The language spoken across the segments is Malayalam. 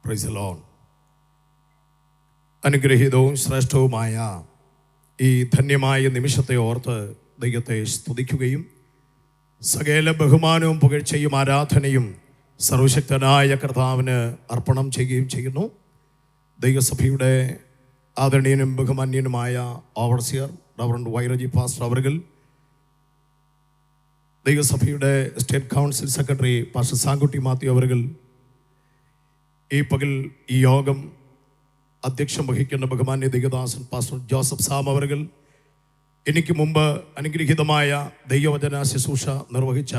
Price the lord. അനുഗ്രഹീതവും ശ്രേഷ്ഠവുമായ ഈ ധന്യമായ നിമിഷത്തെ ഓർത്ത് ദൈവത്തെ സ്തുതിക്കുകയും സകല ബഹുമാനവും പുകഴ്ചയും ആരാധനയും സർവശക്തനായ കർത്താവിന് അർപ്പണം ചെയ്യുകയും ചെയ്യുന്നു. ദൈവസഭയുടെ ആദരണീയനും ബഹുമാന്യനുമായ ഓവർസിയർ റവറൻഡ് വൈറജി പാസ്റ്റർ അവർകൾ, ദൈവസഭയുടെ state council secretary pastor Sankutty Mathew അവർകൾ, ഈ പകൽ ഈ യോഗം അധ്യക്ഷം വഹിക്കുന്ന ബഹുമാന്യ ദൈവദാസൻ പാസ്റ്റർ ജോസഫ് സാം അവർകൾ, എനിക്ക് മുമ്പ് അനുഗ്രഹീതമായ ദൈവവചന ശുശ്രൂഷ നിർവഹിച്ച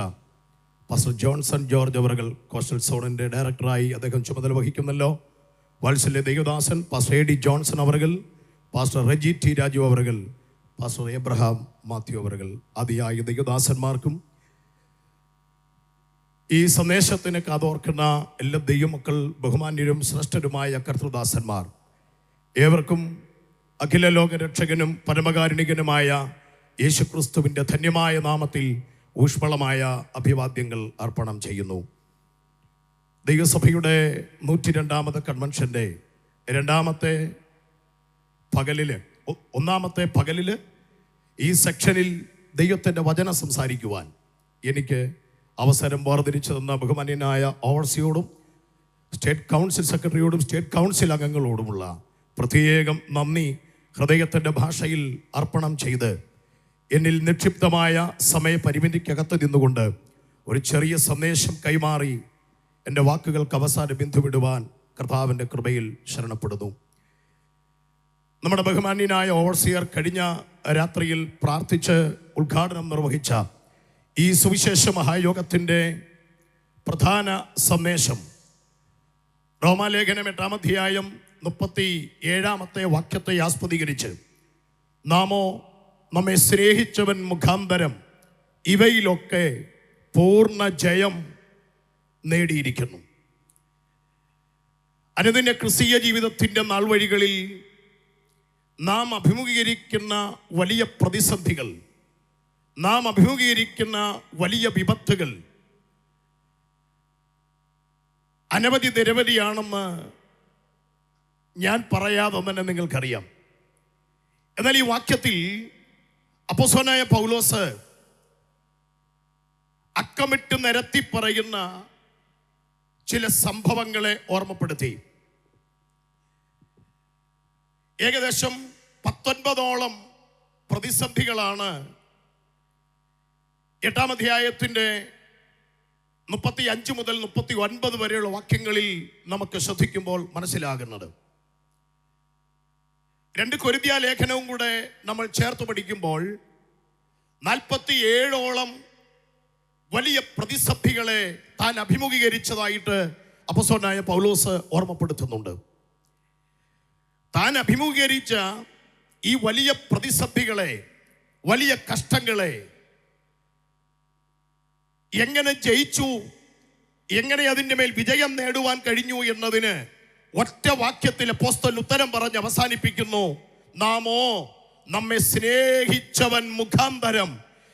പാസ്റ്റർ ജോൺസൺ ജോർജ് അവർകൾ, കോസ്റ്റൽ സോണിൻ്റെ ഡയറക്ടറായി അദ്ദേഹം ചുമതല വഹിക്കുന്നല്ലോ. വാത്സല്യ ദൈവദാസൻ പാസ്റ്റർ എ ഡി ജോൺസൺ അവർകൾ, പാസ്റ്റർ റെജി ടി രാജു അവർകൾ, പാസ്റ്റർ എബ്രഹാം മാത്യു അവർകൾ, അതിയായ ദൈവദാസന്മാർക്കും ഈ സന്ദേശത്തിന് കാതോർക്കുന്ന എല്ലാ ദൈവമക്കൾ, ബഹുമാന്യരും ശ്രേഷ്ഠരുമായ കർത്തൃദാസന്മാർ ഏവർക്കും അഖില ലോക രക്ഷകനും പരമകാരുണികനുമായ യേശുക്രിസ്തുവിൻ്റെ ധന്യമായ നാമത്തിൽ ഊഷ്മളമായ അഭിവാദ്യങ്ങൾ അർപ്പണം ചെയ്യുന്നു. ദൈവസഭയുടെ 102ാമത് കൺവെൻഷൻ്റെ ഒന്നാമത്തെ പകലിൽ ഈ സെക്ഷനിൽ ദൈവത്തിൻ്റെ വചനം സംസാരിക്കുവാൻ എനിക്ക് അവസരം വേർതിരിച്ചു തന്ന ബഹുമാന്യനായ ഓവർസിയോടും സ്റ്റേറ്റ് കൗൺസിൽ സെക്രട്ടറിയോടും സ്റ്റേറ്റ് കൗൺസിൽ അംഗങ്ങളോടുമുള്ള പ്രത്യേകം നന്ദി ഹൃദയത്തിൻ്റെ ഭാഷയിൽ അർപ്പണം ചെയ്ത് എന്നിൽ നിക്ഷിപ്തമായ സമയപരിമിതിക്കകത്ത് നിന്നുകൊണ്ട് ഒരു ചെറിയ സന്ദേശം കൈമാറി എൻ്റെ വാക്കുകൾക്ക് അവസാന ബിന്ദുവിടുവാൻ കർത്താവിൻ്റെ കൃപയിൽ ശരണപ്പെടുന്നു. നമ്മുടെ ബഹുമാന്യനായ ഓവർസിയർ കഴിഞ്ഞ രാത്രിയിൽ പ്രാർത്ഥിച്ച് ഉദ്ഘാടനം നിർവഹിച്ച ഈ സുവിശേഷ മഹായോഗത്തിൻ്റെ പ്രധാന സന്ദേശം റോമാലേഖനം 8-ാം അധ്യായം 37-ാമത്തെ വാക്യത്തെ ആസ്പദീകരിച്ച് നാമോ നമ്മെ സ്നേഹിച്ചവൻ മുഖാന്തരം ഇവയിലൊക്കെ പൂർണ്ണ ജയം നേടിയിരിക്കുന്നു. അനുദിന ക്രിസ്തീയ ജീവിതത്തിൻ്റെ നാൾവഴികളിൽ നാം അഭിമുഖീകരിക്കുന്ന വലിയ പ്രതിസന്ധികൾ, നാം അഭിമുഖീകരിക്കുന്ന വലിയ വിപത്തുകൾ അനവധി നിരവധിയാണെന്ന് ഞാൻ പറയാതെ തന്നെ നിങ്ങൾക്കറിയാം. എന്നാൽ ഈ വാക്യത്തിൽ അപ്പോസ്തലനായ പൗലോസ് അക്കമിട്ട് നിരത്തി പറയുന്ന ചില സംഭവങ്ങളെ ഓർമ്മപ്പെടുത്തി. ഏകദേശം 19ഓളം പ്രതിസന്ധികളാണ് 8-ാം അധ്യായത്തിൻ്റെ 35 മുതൽ 39 വരെയുള്ള വാക്യങ്ങളിൽ നമുക്ക് ശ്രദ്ധിക്കുമ്പോൾ മനസ്സിലാകുന്നത്. 2 കൊരിന്ത്യ ലേഖനവും കൂടെ നമ്മൾ ചേർത്ത് പഠിക്കുമ്പോൾ 47ഓളം വലിയ പ്രതിസന്ധികളെ താൻ അഭിമുഖീകരിച്ചതായിട്ട് അപ്പോസ്തലനായ പൗലോസ് ഓർമ്മപ്പെടുത്തുന്നുണ്ട്. താൻ അഭിമുഖീകരിച്ച ഈ വലിയ പ്രതിസന്ധികളെ, വലിയ കഷ്ടങ്ങളെ എങ്ങനെ ജയിച്ചു, എങ്ങനെ അതിൻ്റെ മേൽ വിജയം നേടുവാൻ കഴിഞ്ഞു എന്നതിന് ഒറ്റ വാക്യത്തിൽ അപ്പോസ്തലൻ ഉത്തരം പറഞ്ഞ് അവസാനിപ്പിക്കുന്നു. നാമോ നമ്മെ സ്നേഹിച്ചവൻ മുഖാന്തരം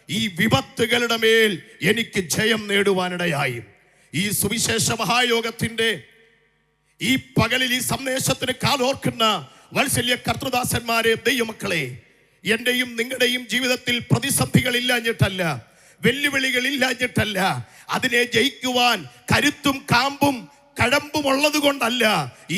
ഈ വിപത്തുകളുടെ മേൽ എനിക്ക് ജയം നേടുവാനിടയായി. ഈ സുവിശേഷ മഹായോഗത്തിൻ്റെ ഈ പകലിൽ ഈ സന്ദേശത്തിന് കാതോർക്കുന്ന വാത്സല്യ കർത്തൃദാസന്മാരെ, ദൈവമക്കളെ, എൻ്റെയും നിങ്ങളുടെയും ജീവിതത്തിൽ പ്രതിസന്ധികൾ ഇല്ലാഞ്ഞിട്ടല്ല, വെല്ലുവിളികൾ ഇല്ലാഞ്ഞിട്ടല്ല, അതിനെ ജയിക്കുവാൻ കരുത്തും കാമ്പും കഴമ്പും ഉള്ളത് കൊണ്ടല്ല.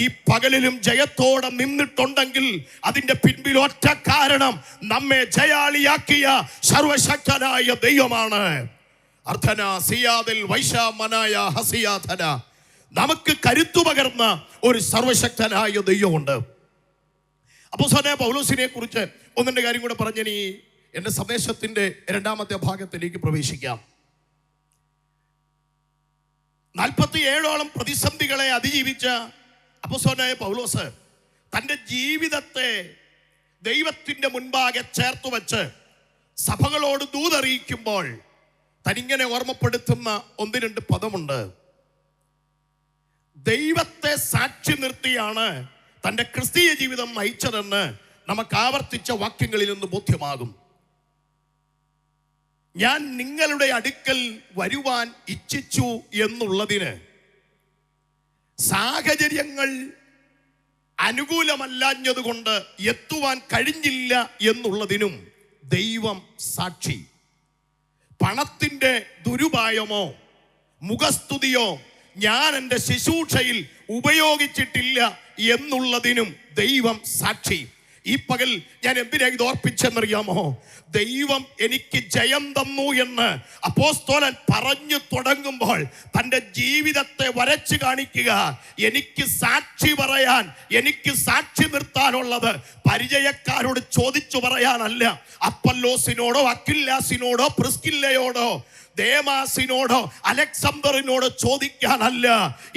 ഈ പകലിലും ജയത്തോടെ നിന്നിട്ടുണ്ടെങ്കിൽ അതിൻ്റെ പിൻപിൽ ഒറ്റ കാരണം നമ്മെ ജയാളിയാക്കിയ സർവശക്തനായ ദൈവമാണ്. അർത്ഥന സിയാദിൽ വൈശാമനായ ഹസിയാധന, നമുക്ക് കരുത്തു പകർന്ന ഒരു സർവശക്തനായ ദൈവമുണ്ട്. അപ്പോസ്തലനായ പൗലോസിനെ കുറിച്ച് 1-2 കാര്യം കൂടെ പറഞ്ഞിനി എൻ്റെ സന്ദേശത്തിൻ്റെ 2ാമത്തെ ഭാഗത്തിലേക്ക് പ്രവേശിക്കാം. 47ഓളം പ്രതിസന്ധികളെ അതിജീവിച്ച അപ്പോസ്തലനായ പൗലോസ് തൻ്റെ ജീവിതത്തെ ദൈവത്തിൻ്റെ മുൻപാകെ ചേർത്ത് വെച്ച് സഭകളോട് ദൂതറിയിക്കുമ്പോൾ തനിങ്ങനെ ഓർമ്മപ്പെടുത്തുന്ന 1-2 പദമുണ്ട്. ദൈവത്തെ സാക്ഷി നിർത്തിയാണ് തൻ്റെ ക്രിസ്തീയ ജീവിതം നയിച്ചതെന്ന് നമുക്ക് ആവർത്തിച്ച വാക്യങ്ങളിൽ നിന്ന് ബോധ്യമാകും. ഞാൻ നിങ്ങളുടെ അടുക്കൽ വരുവാൻ ഇച്ഛിച്ചു എന്നുള്ളതിന് സാഹചര്യങ്ങൾ അനുകൂലമല്ലാഞ്ഞതുകൊണ്ട് എത്തുവാൻ കഴിഞ്ഞില്ല എന്നുള്ളതിനും ദൈവം സാക്ഷി. പണത്തിൻ്റെ ദുരുപായമോ മുഖസ്തുതിയോ ഞാൻ എൻ്റെ ശുശ്രൂഷയിൽ ഉപയോഗിച്ചിട്ടില്ല എന്നുള്ളതിനും ദൈവം സാക്ഷി. ഈ പകൽ ഞാൻ എന്തിനാ ഇത് ഓർപ്പിച്ചെന്നറിയാമോ? ദൈവം എനിക്ക് ജയം തന്നു എന്ന് അപ്പോസ്തലൻ പറഞ്ഞു തുടങ്ങുമ്പോൾ തൻ്റെ ജീവിതത്തെ വരച്ചു കാണിക്കുക. എനിക്ക് സാക്ഷി പറയാൻ, എനിക്ക് സാക്ഷി നിർത്താനുള്ളത് പരിചയക്കാരോട് ചോദിച്ചു പറയാനല്ല, അപ്പല്ലോസിനോടോ അക്വിലാസിനോടോ പ്രിസ്കില്ലയോടോ ദേമാസിനോടോ അലക്സാണ്ടറിനോടോ ചോദിക്കാനല്ല.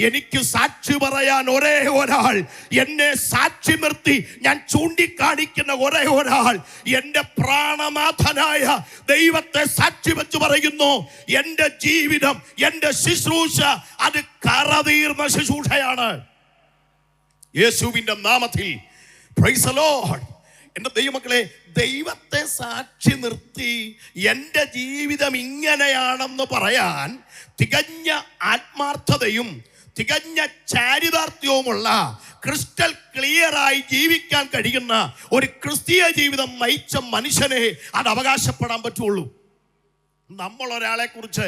എനിക്ക് സാക്ഷി പറയാൻ ഒരേ ഒരാൾ, എന്നെ സാക്ഷി നിർത്തി ഞാൻ ചൂണ്ടിക്കാണിക്കുന്ന ഒരേ ഒരാൾ, എൻ്റെ പ്രാണനാഥനായ ദൈവത്തെ സാക്ഷി വെച്ച് പറയുന്നു. എൻ്റെ ജീവിതം, എൻ്റെ ശുശ്രൂഷ അത് കറതീർന്ന ശുശ്രൂഷയാണ്. യേശുവിൻ്റെ നാമത്തിൽ പ്രൈസ് ദി ലോർഡ്. എൻ്റെ ദൈവമക്കളെ, ദൈവത്തെ സാക്ഷി നിർത്തി എൻ്റെ ജീവിതം ഇങ്ങനെയാണെന്ന് പറയാൻ തികഞ്ഞ ആത്മാർത്ഥതയും തികഞ്ഞ ചാരിതാർത്ഥ്യവുമുള്ള ക്രിസ്റ്റൽ ക്ലിയറായി ജീവിക്കാൻ കഴിയുന്ന ഒരു ക്രിസ്തീയ ജീവിതം നയിച്ച മനുഷ്യനെ അത് അവകാശപ്പെടാൻ പറ്റുള്ളൂ. നമ്മൾ ഒരാളെ കുറിച്ച്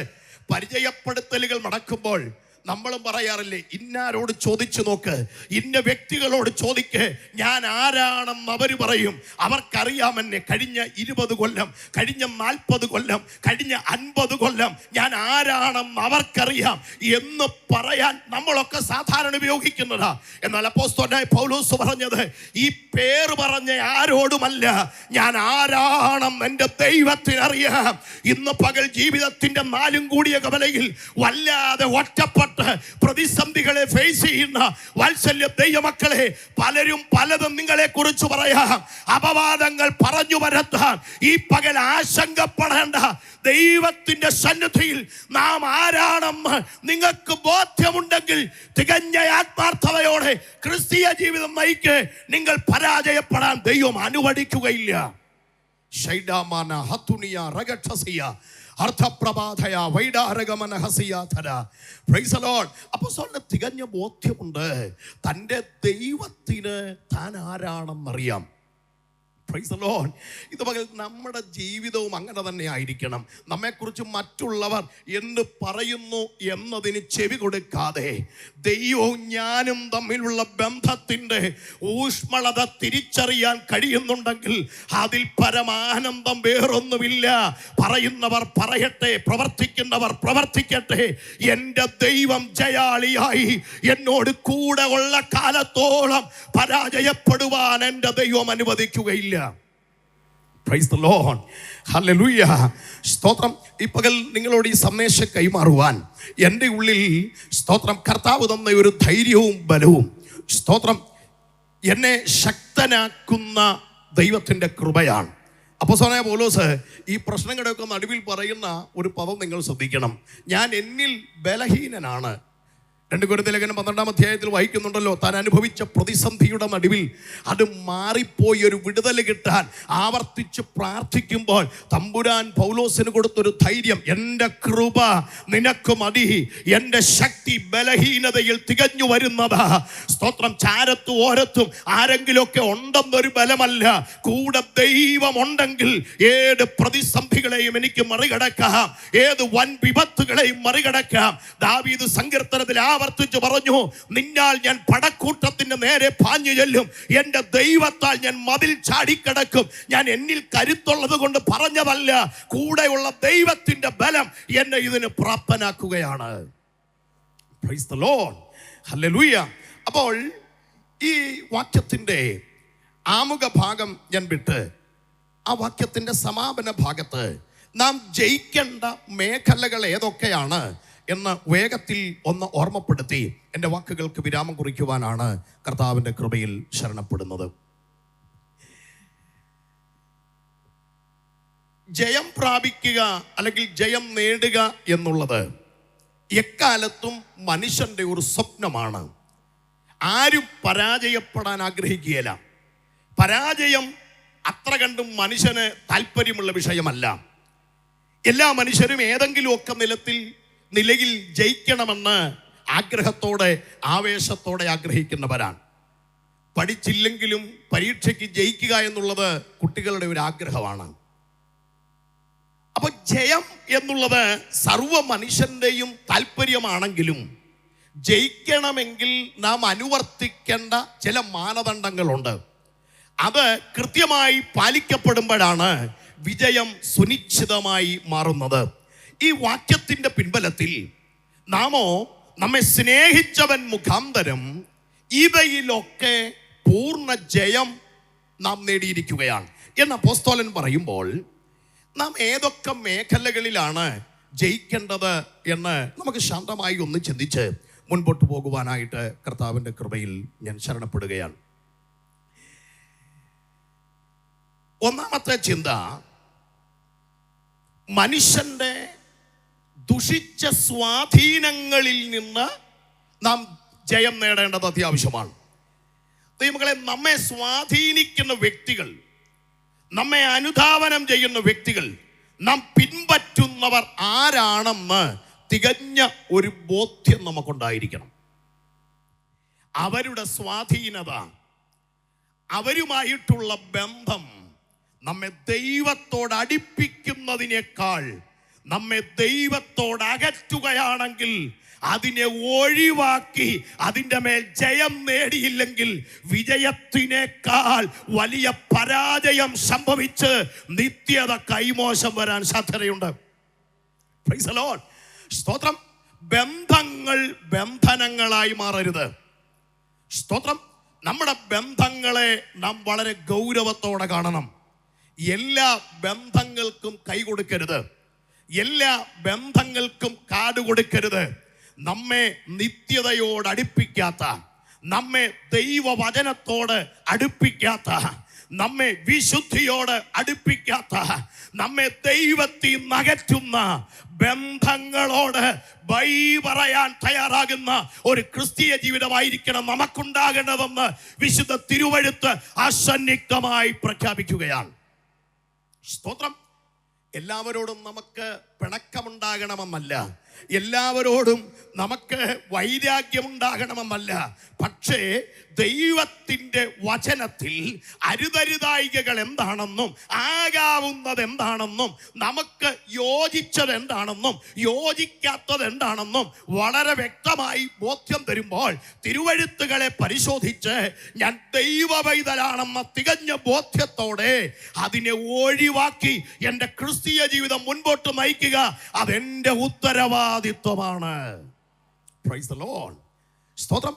പരിചയപ്പെടുത്തലുകൾ നടക്കുമ്പോൾ നമ്മളും പറയാറില്ലേ, ഇന്നാരോട് ചോദിച്ചു നോക്ക്, ഇന്ന വ്യക്തികളോട് ചോദിക്ക്, ഞാൻ ആരാണെന്ന് അവർ പറയും. അവർക്കറിയാമെന്നെ. കഴിഞ്ഞ 20 കൊല്ലം, കഴിഞ്ഞ 40 കൊല്ലം, കഴിഞ്ഞ 50 കൊല്ലം ഞാൻ ആരാണെന്ന് അവർക്കറിയാം എന്ന് പറയാൻ നമ്മളൊക്കെ സാധാരണ ഉപയോഗിക്കുന്നതാ. എന്നാൽ അപ്പോസ്തലനായ പൗലോസ് പറഞ്ഞത്, ഈ പേര് പറഞ്ഞ ആരോടുമല്ല, ഞാൻ ആരാണെന്ന് എൻ്റെ ദൈവത്തിനറിയാം. ഇന്ന് പകൽ ജീവിതത്തിൻ്റെ 4 കൂടിയ കവലയിൽ വല്ലാതെ ഒറ്റപ്പെട്ട പ്രതിസന്ധികളെ ഫേസ് ചെയ്യുന്ന വാത്സല്യ ദൈവമക്കളെ, പലരും പലതും നിങ്ങളെ കുറിച്ച് പറയാം, അപവാദങ്ങൾ പറഞ്ഞു വരത്താം. ഈ പകൽ ആശങ്കപ്പെടേണ്ട. ദൈവത്തിന്റെ സന്നിധിയിൽ നാം ആരാണെന്ന് നിങ്ങൾക്ക് ബോധ്യമുണ്ടെങ്കിൽ തികഞ്ഞ ആത്മാർത്ഥതയോടെ ക്രിസ്തീയ ജീവിതം നയിക്ക്. നിങ്ങൾ പരാജയപ്പെടാൻ ദൈവം അനുവദിക്കുകയില്ല. ശൈഡാമാന ഹത്തുനിയ റഗഠസിയ അർത്ഥപ്രഭാതയ വൈഡാരഗമനഹസിയാധര. Praise the lord. അപ്പോസ്തലന് തികഞ്ഞ ബോധ്യമുണ്ട്, തൻ്റെ ദൈവത്തിന് താൻ ആരാണെന്നറിയാം. Price the Lord. ഇത് പകൽ നമ്മുടെ ജീവിതവും അങ്ങനെ തന്നെ ആയിരിക്കണം. നമ്മെക്കുറിച്ച് മറ്റുള്ളവർ എന്ത് പറയുന്നു എന്നതിന് ചെവി കൊടുക്കാതെ ദൈവവും ഞാനും തമ്മിലുള്ള ബന്ധത്തിൻ്റെ ഊഷ്മളത തിരിച്ചറിയാൻ കഴിയുന്നുണ്ടെങ്കിൽ അതിൽ പരമാനന്ദം വേറൊന്നുമില്ല. പറയുന്നവർ പറയട്ടെ, പ്രവർത്തിക്കുന്നവർ പ്രവർത്തിക്കട്ടെ. എൻ്റെ ദൈവം ജയാളിയായി എന്നോട് കൂടെ ഉള്ള കാലത്തോളം പരാജയപ്പെടുവാൻ എൻ്റെ ദൈവം അനുവദിക്കുകയില്ല. Praise the lord. ഹല്ലേലൂയ. സ്തോത്രം. ഈ പകൽ നിങ്ങളോട് ഈ സന്ദേശം കൈമാറുവാൻ എൻ്റെ ഉള്ളിൽ സ്തോത്രം കർത്താവ് തന്ന ഒരു ധൈര്യവും ബലവും, സ്തോത്രം, എന്നെ ശക്തനാക്കുന്ന ദൈവത്തിൻ്റെ കൃപയാണ്. അപ്പോസ്തലനായ പൗലോസ് ഈ പ്രശ്നങ്ങളുടെയൊക്കെ നടുവിൽ പറയുന്ന ഒരു പദം നിങ്ങൾ ശ്രദ്ധിക്കണം. ഞാൻ എന്നിൽ ബലഹീനനാണ്. 2 കൊരിന്ത്യർ ലേഖനം 12-ാം അധ്യായത്തിൽ വായിക്കുന്നുണ്ടല്ലോ, താൻ അനുഭവിച്ച പ്രതിസന്ധിയുടെ നടുവിൽ അത് മാറിപ്പോയി ഒരു വിടുതൽ കിട്ടാൻ ആവർത്തിച്ച് പ്രാർത്ഥിക്കുമ്പോൾ തമ്പുരാൻ പൗലോസിന് കൊടുത്തൊരു ധൈര്യം, എൻ്റെ കൃപ നിനക്ക് മതി, എൻ്റെ ശക്തി ബലഹീനതയിൽ തികഞ്ഞു വരുന്നതാ. സ്തോത്രം. ചാരത്തും ഓരത്തും ആരെങ്കിലുമൊക്കെ ഉണ്ടെന്നൊരു ബലമല്ല, കൂടെ ദൈവം ഉണ്ടെങ്കിൽ ഏത് പ്രതിസന്ധികളെയും എനിക്ക് മറികടക്കാം, ഏത് വൻ വിപത്തുകളെയും മറികടക്കാം. ദാവീദ് സങ്കീർത്തനത്തിൽ ആവർത്തിച്ച് പറഞ്ഞു, നിന്നാൽ ഞാൻ പടക്കൂട്ടത്തിന്റെ നേരെ പാഞ്ഞു ചെല്ലും, എൻ്റെ ദൈവത്താൽ ഞാൻ മതിൽ ചാടിക്കിടക്കും. ഞാൻ എന്നിൽ കരുത്തുള്ളത് കൊണ്ട് പറഞ്ഞതല്ല, കൂടെയുള്ള ദൈവത്തിന്റെ ബലം എന്നെ ഇതിന് പ്രാപ്തനാക്കുകയാണ്. Praise the lord. ഹല്ലേലൂയ. അപ്പോൾ ഈ വാക്യത്തിന്റെ ആമുഖ ഭാഗം ഞാൻ വിട്ട് ആ വാക്യത്തിന്റെ സമാപന ഭാഗത്ത് നാം ജയിക്കേണ്ട മേഖലകൾ ഏതൊക്കെയാണ് എന്ന് വേഗത്തിൽ ഒന്ന് ഓർമ്മപ്പെടുത്തി എൻ്റെ വാക്കുകൾക്ക് വിരാമം കുറിക്കുവാനാണ് കർത്താവിൻ്റെ കൃപയിൽ ശരണപ്പെടുന്നത്. ജയം പ്രാപിക്കുക അല്ലെങ്കിൽ ജയം നേടുക എന്നുള്ളത് എക്കാലത്തും മനുഷ്യൻ്റെ ഒരു സ്വപ്നമാണ്. ആരും പരാജയപ്പെടാൻ ആഗ്രഹിക്കുകയില്ല. പരാജയം അത്ര കണ്ടും മനുഷ്യന് താല്പര്യമുള്ള വിഷയമല്ല. എല്ലാ മനുഷ്യരും ഏതെങ്കിലുമൊക്കെ നിലയിൽ ജയിക്കണമെന്ന് ആഗ്രഹത്തോടെ ആവേശത്തോടെ ആഗ്രഹിക്കുന്നവരാണ്. പഠിച്ചില്ലെങ്കിലും പരീക്ഷയ്ക്ക് ജയിക്കുക എന്നുള്ളത് കുട്ടികളുടെ ഒരു ആഗ്രഹമാണ്. അപ്പൊ ജയം എന്നുള്ളത് സർവ മനുഷ്യന്റെയും താല്പര്യമാണെങ്കിലും ജയിക്കണമെങ്കിൽ നാം അനുവർത്തിക്കേണ്ട ചില മാനദണ്ഡങ്ങളുണ്ട്. അത് കൃത്യമായി പാലിക്കപ്പെടുമ്പോഴാണ് വിജയം സുനിശ്ചിതമായി മാറുന്നത്. ഈ വാക്യത്തിന്റെ പിൻബലത്തിൽ നമ്മെ സ്നേഹിച്ചവൻ മുഖാന്തരം ഇവയിലൊക്കെ പൂർണ്ണ ജയം നാം നേടിയിരിക്കുകയാണ് എന്ന് അപ്പോസ്തലൻ പറയുമ്പോൾ നാം ഏതൊക്കെ മേഖലകളിലാണ് ജയിക്കേണ്ടത് എന്ന് നമുക്ക് ശാന്തമായി ഒന്ന് ചിന്തിച്ച് മുൻപോട്ട് പോകുവാനായിട്ട് കർത്താവിൻ്റെ കൃപയിൽ ഞാൻ ശരണപ്പെടുകയാണ്. ഒന്നാമത്തെ ചിന്ത, മനുഷ്യന്റെ ദുഷിച്ച സ്വാധീനങ്ങളിൽ നിന്ന് നാം ജയം നേടേണ്ടത് അത്യാവശ്യമാണ്. ദൈവമക്കളെ, നമ്മെ സ്വാധീനിക്കുന്ന വ്യക്തികൾ, നമ്മെ അനുധാവനം ചെയ്യുന്ന വ്യക്തികൾ, നാം പിൻപറ്റുന്നവർ ആരാണെന്ന് തികഞ്ഞ ഒരു ബോധ്യം നമുക്കുണ്ടായിരിക്കണം. അവരുടെ സ്വാധീനത, അവരുമായിട്ടുള്ള ബന്ധം നമ്മെ ദൈവത്തോട് അടുപ്പിക്കുന്നതിനേക്കാൾ നമ്മെ ദൈവത്തോട് അകറ്റുകയാണെങ്കിൽ, അതിനെ ഒഴിവാക്കി അതിൻ്റെ മേൽ ജയം നേടിയില്ലെങ്കിൽ വിജയത്തിനേക്കാൾ വലിയ പരാജയം സംഭവിച്ച് നിത്യത കൈമോശം വരാൻ സാധ്യതയുണ്ട്. Price the lord. സ്തോത്രം. ബന്ധങ്ങൾ ബന്ധനങ്ങളായി മാറരുത്. സ്തോത്രം. നമ്മുടെ ബന്ധങ്ങളെ നാം വളരെ ഗൗരവത്തോടെ കാണണം. എല്ലാ ബന്ധങ്ങൾക്കും കൈ കൊടുക്കരുത്, എല്ലാ ബന്ധങ്ങൾക്കും കാട് കൊടുക്കരുത്. നമ്മെ നിത്യതയോട് അടുപ്പിക്കാത്ത, നമ്മെ ദൈവവചനത്തോട് അടുപ്പിക്കാത്ത, നമ്മെ വിശുദ്ധിയോട് അടുപ്പിക്കാത്ത, നമ്മെ ദൈവത്തിൽ നകറ്റുന്ന ബന്ധങ്ങളോട് ബൈ പറയാൻ തയ്യാറാകുന്ന ഒരു ക്രിസ്തീയ ജീവിതമായിരിക്കണം നമുക്കുണ്ടാകേണ്ടതെന്ന് വിശുദ്ധ തിരുവെഴുത്ത് അസന്നിഗ്ധമായി പ്രഖ്യാപിക്കുകയാണ്. സ്തോത്രം. എല്ലാവരോടും നമുക്ക് പിണക്കമുണ്ടാകണമെന്നല്ല, എല്ലാവരോടും നമുക്ക് വൈരാഗ്യമുണ്ടാകണമെന്നല്ല. പക്ഷേ ദൈവത്തിൻ്റെ വചനത്തിൽ അരുതരുതായികകൾ എന്താണെന്നും ആകാവുന്നത് എന്താണെന്നും നമുക്ക് യോജിച്ചത് എന്താണെന്നും യോജിക്കാത്തത് എന്താണെന്നും വളരെ വ്യക്തമായി ബോധ്യം തരുമ്പോൾ തിരുവെഴുത്തുകളെ പരിശോധിച്ച് ഞാൻ ദൈവവൈതലാണെന്ന തികഞ്ഞ ബോധ്യത്തോടെ അതിനെ ഒഴിവാക്കി എൻ്റെ ക്രിസ്തീയ ജീവിതം മുൻപോട്ട് നയിക്കുക, അതെൻ്റെ ഉത്തരവാദിത്വമാണ്. Price the lord. സ്തോത്രം.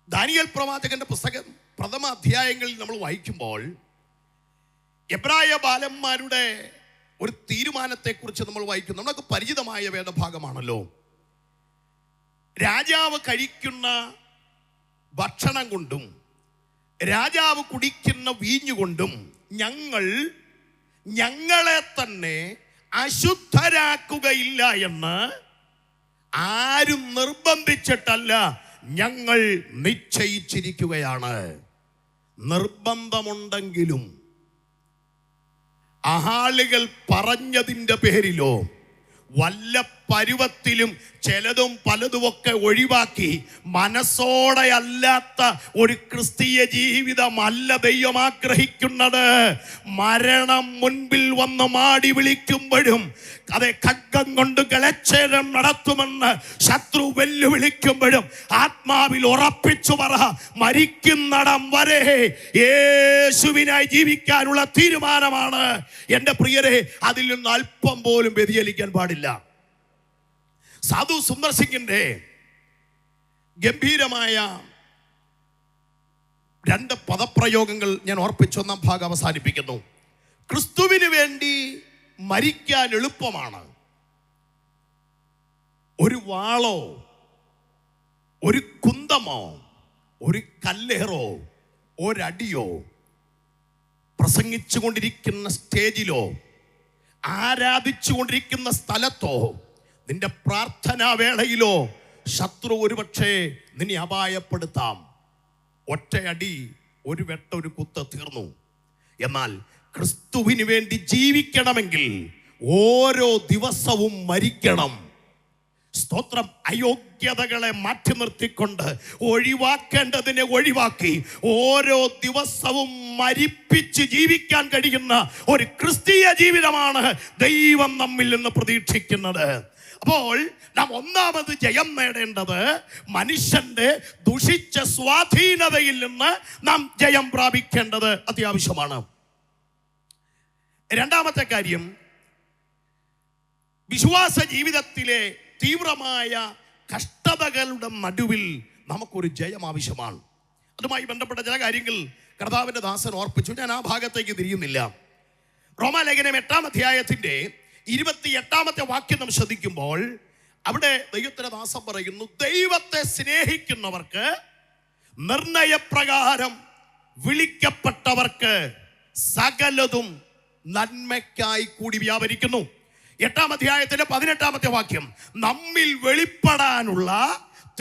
ദാനിയേൽ പ്രവാചകന്റെ പുസ്തകം പ്രഥമ അധ്യായങ്ങളിൽ നമ്മൾ വായിക്കുമ്പോൾ എബ്രായ ബാലന്മാരുടെ ഒരു തീരുമാനത്തെക്കുറിച്ച് നമ്മൾ വായിക്കുന്നു. നമുക്ക് പരിചിതമായ വേദഭാഗമാണല്ലോ. രാജാവ് കഴിക്കുന്ന ഭക്ഷണം കൊണ്ടും രാജാവ് കുടിക്കുന്ന വീഞ്ഞുകൊണ്ടും ഞങ്ങളെ തന്നെ അശുദ്ധരാക്കുകയില്ല എന്ന് ആരും നിർബന്ധിച്ചിട്ടല്ല, ഞങ്ങൾ നിശ്ചയിച്ചിരിക്കുകയാണ്. നിർബന്ധമുണ്ടെങ്കിലും ആളുകൾ പറഞ്ഞതിൻ്റെ പേരിലോ വല്ല പരുവത്തിലും ചിലതും പലതുമൊക്കെ ഒഴിവാക്കി മനസ്സോടെ അല്ലാത്ത ഒരു ക്രിസ്തീയ ജീവിതമല്ല ദൈവം ആഗ്രഹിക്കുന്നത്. മരണം മുൻപിൽ വന്ന് മാടി വിളിക്കുമ്പോഴും, അതെ, ഖഡ്ഗം കൊണ്ട് ഗളച്ഛേദം നടത്തുമെന്ന് ശത്രു വെല്ലുവിളിക്കുമ്പോഴും ആത്മാവിൽ ഉറപ്പിച്ചു പറ, മരിക്കുന്നിടം വരെ യേശുവിനായി ജീവിക്കാനുള്ള തീരുമാനമാണ് എൻ്റെ പ്രിയരെ. അതിൽ നിന്ന് അല്പം പോലും വ്യതിചലിക്കാൻ പാടില്ല. സാധു സുന്ദർ സിംഗിന്റെ ഗംഭീരമായ 2 പദപ്രയോഗങ്ങൾ ഞാൻ ഓർപ്പിച്ച് ഒന്നാം ഭാഗം അവസാനിപ്പിക്കുന്നു. ക്രിസ്തുവിന് വേണ്ടി മരിക്കാൻ എളുപ്പമാണ്. ഒരു വാളോ ഒരു കുന്തമോ ഒരു കല്ലേറോ ഒരടിയോ പ്രസംഗിച്ചു കൊണ്ടിരിക്കുന്ന സ്റ്റേജിലോ ആരാധിച്ചു കൊണ്ടിരിക്കുന്ന സ്ഥലത്തോ നിന്റെ പ്രാർത്ഥനാ വേളയിലോ ശത്രു ഒരുപക്ഷെ നിന്നെ അപായപ്പെടുത്താം. ഒറ്റയടി, ഒരു വെട്ട, ഒരു കുത്ത് തീർന്നു. എന്നാൽ ക്രിസ്തുവിന് വേണ്ടി ജീവിക്കണമെങ്കിൽ ഓരോ ദിവസവും മരിക്കണം. സ്തോത്രം, അയോഗ്യതകളെ മാറ്റി നിർത്തിക്കൊണ്ട് ഒഴിവാക്കേണ്ടതിനെ ഒഴിവാക്കി ഓരോ ദിവസവും മരിപ്പിച്ച് ജീവിക്കാൻ കഴിയുന്ന ഒരു ക്രിസ്തീയ ജീവിതമാണ് ദൈവം നമ്മിൽ നിന്ന് പ്രതീക്ഷിക്കുന്നത്. അപ്പോൾ നാം ഒന്നാമത് ജയം നേടേണ്ടത് മനുഷ്യന്റെ ദുഷിച്ച സ്വാധീനതയിൽ നിന്ന് നാം ജയം പ്രാപിക്കേണ്ടത് അത്യാവശ്യമാണ്. രണ്ടാമത്തെ കാര്യം, വിശ്വാസ ജീവിതത്തിലെ തീവ്രമായ കഷ്ടതകളുടെ നടുവിൽ നമുക്കൊരു ജയം ആവശ്യമാണ്. അതുമായി ബന്ധപ്പെട്ട ചില കാര്യങ്ങൾ കർത്താവിന്റെ ദാസൻ ഓർപ്പിച്ചു. ഞാൻ ആ ഭാഗത്തേക്ക് തിരിയുന്നില്ല. റോമാലേഖനം 8-ാം അധ്യായത്തിന്റെ 28-ാമത്തെ വാക്യം നാം ശ്രദ്ധിക്കുമ്പോൾ അവിടെ ദൈവത്തിന്റെ ദാസൻ പറയുന്നു, ദൈവത്തെ സ്നേഹിക്കുന്നവർക്ക് നിർണയപ്രകാരം വിളിക്കപ്പെട്ടവർക്ക് സകലതും നന്മയ്ക്കായി കൂടി വ്യാപരിക്കുന്നു. 8-ാം അധ്യായത്തിന്റെ 18-ാമത്തെ വാക്യം, നമ്മിൽ വെളിപ്പെടാനുള്ള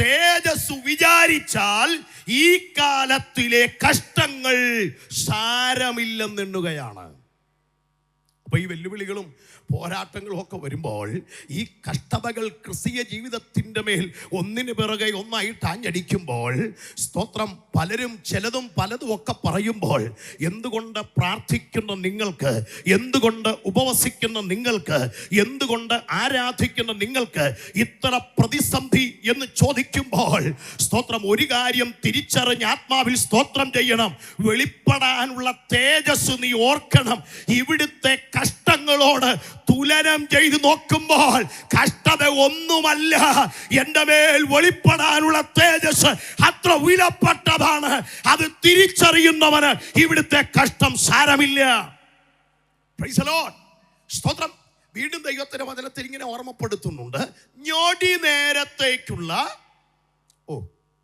തേജസ് വിചാരിച്ചാൽ ഈ കാലത്തിലെ കഷ്ടങ്ങൾ സാരമില്ലെന്നെണ്ണുകയാണ്. അപ്പൊ ഈ വെല്ലുവിളികളും പോരാട്ടങ്ങളും ഒക്കെ വരുമ്പോൾ ഈ കഷ്ടതകൾ ക്രിസ്തീയ ജീവിതത്തിൻ്റെ മേൽ ഒന്നിനു പിറകെ ഒന്നായിട്ട് ആഞ്ഞടിക്കുമ്പോൾ സ്തോത്രം, പലരും ചിലതും പലതും ഒക്കെ പറയുമ്പോൾ എന്തുകൊണ്ട് പ്രാർത്ഥിക്കുന്ന നിങ്ങൾക്ക്, എന്തുകൊണ്ട് ഉപവസിക്കുന്ന നിങ്ങൾക്ക്, എന്തുകൊണ്ട് ആരാധിക്കുന്ന നിങ്ങൾക്ക് ഇത്ര പ്രതിസന്ധി എന്ന് ചോദിക്കുമ്പോൾ സ്തോത്രം, ഒരു കാര്യം തിരിച്ചറിഞ്ഞ് ആത്മാവിൽ സ്തോത്രം ചെയ്യണം. വെളിപ്പെടാനുള്ള തേജസ് നീ ഓർക്കണം. ഇവിടുത്തെ കഷ്ടങ്ങളോട് തുലനം ചെയ്ത് നോക്കുമ്പോൾ കഷ്ടത ഒന്നുമല്ല. എൻ്റെ മേൽ വെളിപ്പെടാനുള്ള തേജസ് അത്ര വിലപ്പെട്ടതാണ്. അത് തിരിച്ചറിയുന്നവന് ഇവിടുത്തെ കഷ്ടം സാരമില്ല. Price the lord. സ്തോത്രം. വീണ്ടും ദൈവത്തിന്റെ വചനത്തിൽ ഇങ്ങനെ ഓർമ്മപ്പെടുത്തുന്നുണ്ട്, ഞൊടി നേരത്തേക്കുള്ള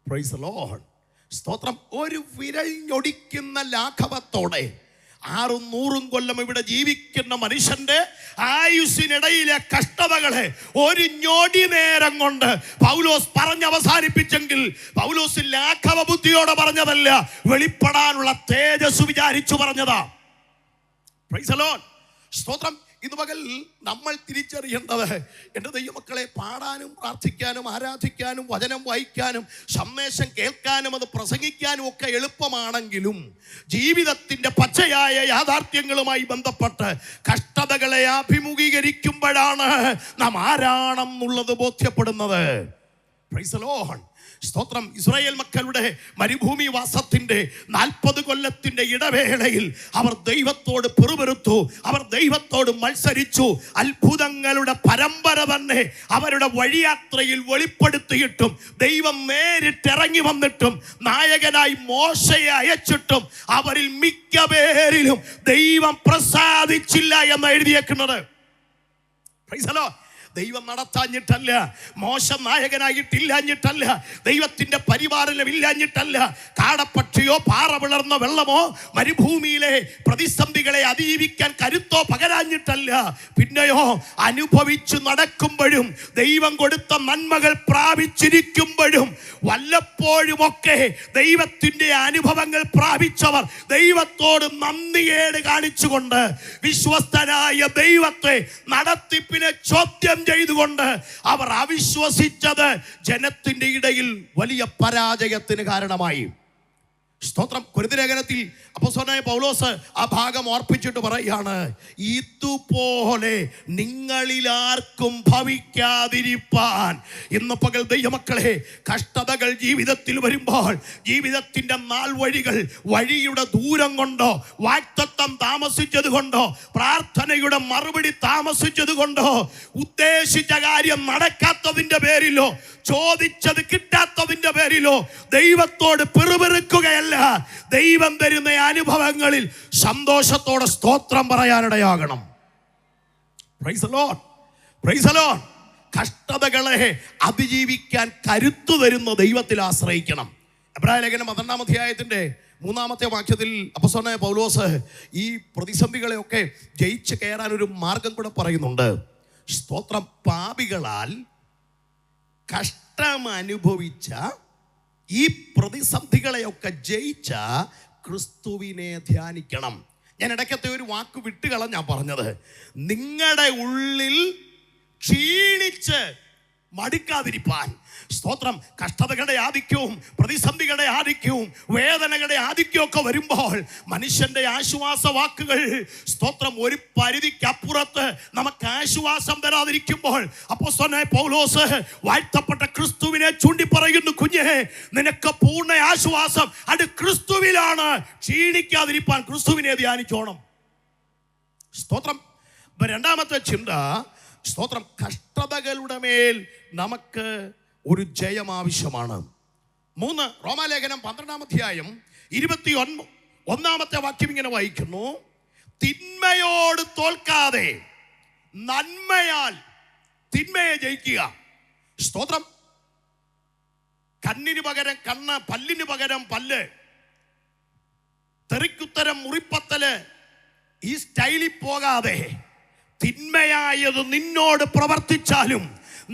പ്രൈസ് ദി ലോർഡ്, സ്തോത്രം, ഒരു വിരൽ ഞൊടിക്കുന്ന ലാഘവത്തോടെ 600 കൊല്ലം ഇവിടെ ജീവിക്കുന്ന മനുഷ്യന്റെ ആയുസ്സിനിടയിലെ കഷ്ടതകളെ ഒരു ഞൊടി നേരം കൊണ്ട് പൗലോസ് പറഞ്ഞ് അവസാനിപ്പിച്ചെങ്കിൽ പൗലോസ് ലാഘവ ബുദ്ധിയോടെ പറഞ്ഞതല്ല, വെളിപ്പെടാനുള്ള തേജസ് വിചാരിച്ചു പറഞ്ഞതാ. Price the lord. സ്തോത്രം. ഇന്ന് പകൽ നമ്മൾ തിരിച്ചറിയേണ്ടത്, എൻ്റെ ദൈവമക്കളെ, പാടാനും പ്രാർത്ഥിക്കാനും ആരാധിക്കാനും വചനം വായിക്കാനും സന്ദേശം കേൾക്കാനും അത് പ്രസംഗിക്കാനും ഒക്കെ എളുപ്പമാണെങ്കിലും ജീവിതത്തിൻ്റെ പച്ചയായ യാഥാർത്ഥ്യങ്ങളുമായി ബന്ധപ്പെട്ട് കഷ്ടതകളെ അഭിമുഖീകരിക്കുമ്പോഴാണ് നാം ആരാണെന്നുള്ളത് ബോധ്യപ്പെടുന്നത്. Praise the lord. സ്തോത്രം. ഇസ്രായേൽ മക്കളുടെ മരുഭൂമി വാസത്തിന്റെ 40 കൊല്ലത്തിന്റെ ഇടവേളയിൽ അവർ ദൈവത്തോട് പിറുപിറുത്തു, അവർ ദൈവത്തോട് മത്സരിച്ചു. അത്ഭുതങ്ങളുടെ പരമ്പര തന്നെ അവരുടെ വഴിയാത്രയിൽ വെളിപ്പെടുത്തിയിട്ടും ദൈവം നേരിട്ടിറങ്ങി വന്നിട്ടും നായകനായി മോശയെ അയച്ചിട്ടും അവരിൽ മിക്ക പേരിലും ദൈവം പ്രസാദിച്ചില്ല എന്ന് എഴുതിയേക്കുന്നത്. Price the Lord. ദൈവം നടത്താഞ്ഞിട്ടല്ല, മോശം നായകനായിട്ടില്ലാഞ്ഞിട്ടല്ല, ദൈവത്തിന്റെ പരിപാലനം ഇല്ലാഞ്ഞിട്ടല്ല, കാടപ്പക്ഷിയോ പാറ വിളർന്ന വെള്ളമോ മരുഭൂമിയിലെ പ്രതിസന്ധികളെ അതിജീവിക്കാൻ കരുത്തോ പകരാഞ്ഞിട്ടല്ല, പിന്നെയോ അനുഭവിച്ചു നടക്കുമ്പോഴും ദൈവം കൊടുത്ത നന്മകൾ പ്രാപിച്ചിരിക്കുമ്പോഴും വല്ലപ്പോഴുമൊക്കെ ദൈവത്തിന്റെ അനുഭവങ്ങൾ പ്രാപിച്ചവർ ദൈവത്തോട് നന്ദിയേട് കാണിച്ചുകൊണ്ട് വിശ്വസ്തനായ ദൈവത്തെ നടത്തിപ്പിനെ ചോദ്യം ചെയ്തുകൊണ്ട് അവർ അവിശ്വസിച്ചത് ജനത്തിന്റെ ഇടയിൽ വലിയ പരാജയത്തിന് കാരണമായി. സ്തോത്രം. കൊരിന്ത്യലേഖനത്തിൽ അപ്പോസ്തലനായ പൗലോസ് ആ ഭാഗം ഓർപ്പിച്ചിട്ട് പറയാണ്, ഇതുപോലെ നിങ്ങളിൽ ആർക്കും ഭവിക്കാതിരിപ്പാൻ. ഇന്ന് പകൽ ദൈവമക്കളെ, കഷ്ടതകൾ ജീവിതത്തിൽ വരുമ്പോൾ ജീവിതത്തിന്റെ നാൾ വഴിയുടെ ദൂരം കൊണ്ടോ, വാഗ്ദത്തം താമസിച്ചത് കൊണ്ടോ, പ്രാർത്ഥനയുടെ മറുപടി താമസിച്ചത് കൊണ്ടോ, ഉദ്ദേശിച്ച കാര്യം നടക്കാത്തതിന്റെ പേരിലോ, ചോദിച്ചത് കിട്ടാത്തതിന്റെ പേരിലോ ദൈവത്തോട് പിറുപിറുക്കുകയല്ല, ദൈവം തരുന്ന അനുഭവങ്ങളിൽ സന്തോഷത്തോടെ സ്തോത്രം പറയാനിടയാകണം. Praise the lord. Praise the lord. കഷ്ടതകളെ അതിജീവിക്കാൻ കരുത്തു തരുന്ന ദൈവത്തിൽ ആശ്രയിക്കണം. എബ്രായ ലേഖനം 12-ാം അധ്യായത്തിന്റെ 3-ാമത്തെ വാക്യത്തിൽ അപ്പോസ്തലനായ പൗലോസ് ഈ പ്രതിസന്ധികളെയൊക്കെ ജയിച്ച് കയറാൻ ഒരു മാർഗം കൂടെ പറയുന്നുണ്ട്. സ്തോത്രം. പാപികളാൽ കഷ്ടം അനുഭവിച്ച ഈ പ്രതിസന്ധികളെയൊക്കെ ജയിച്ച ക്രിസ്തുവിനെ ധ്യാനിക്കണം. ഞാൻ ഇടയ്ക്കത്തെ ഒരു വാക്ക് വിട്ടുകളഞ്ഞാ പറഞ്ഞത്, നിങ്ങളുടെ ഉള്ളിൽ ക്ഷീണിച്ച് മടുക്കാതിരിപ്പാൻ. സ്തോത്രം. കഷ്ടതകളുടെ ആധിക്യവും പ്രതിസന്ധികളുടെ ആധിക്യവും വേദനകളുടെ ആധിക്യവും ഒക്കെ വരുമ്പോൾ മനുഷ്യന്റെ ആശ്വാസ വാക്കുകൾ സ്തോത്രം ഒരു പരിധിക്കപ്പുറത്ത് നമുക്ക് ആശ്വാസം തരാതിരിക്കുമ്പോൾ അപ്പോസ്തലനായ പൗലോസ് വാഴ്ത്തപ്പെട്ട ക്രിസ്തുവിനെ ചൂണ്ടി പറയുന്നു, കുഞ്ഞേ, നിനക്ക് പൂർണ്ണ ആശ്വാസം അത് ക്രിസ്തുവിലാണ്. ക്ഷീണിക്കാതിരിപ്പാൻ ക്രിസ്തുവിനെ ധ്യാനിച്ചോണം. സ്തോത്രം. രണ്ടാമത്തെ ചിന്ത, സ്തോത്രം, കഷ്ടതകളുടെ മേൽ നമുക്ക് ഒരു ജയം ആവശ്യമാണ്. 3 റോമാലേഖനം 12-ാം അധ്യായം 21-ാമത്തെ വാക്യം ഇങ്ങനെ വായിക്കുന്നു, തിന്മയോട് തോൽക്കാതെ നന്മയാൽ തിന്മയെ ജയിക്കുക. സ്തോത്രം. കണ്ണിന് പകരം കണ്ണ്, പല്ലിന് പകരം പല്ല്, തെറിക്കുത്തരം മുറിപ്പത്തല്, ഈ സ്റ്റൈലിൽ പോകാതെ തിന്മയായത് നിന്നോട് പ്രവർത്തിച്ചാലും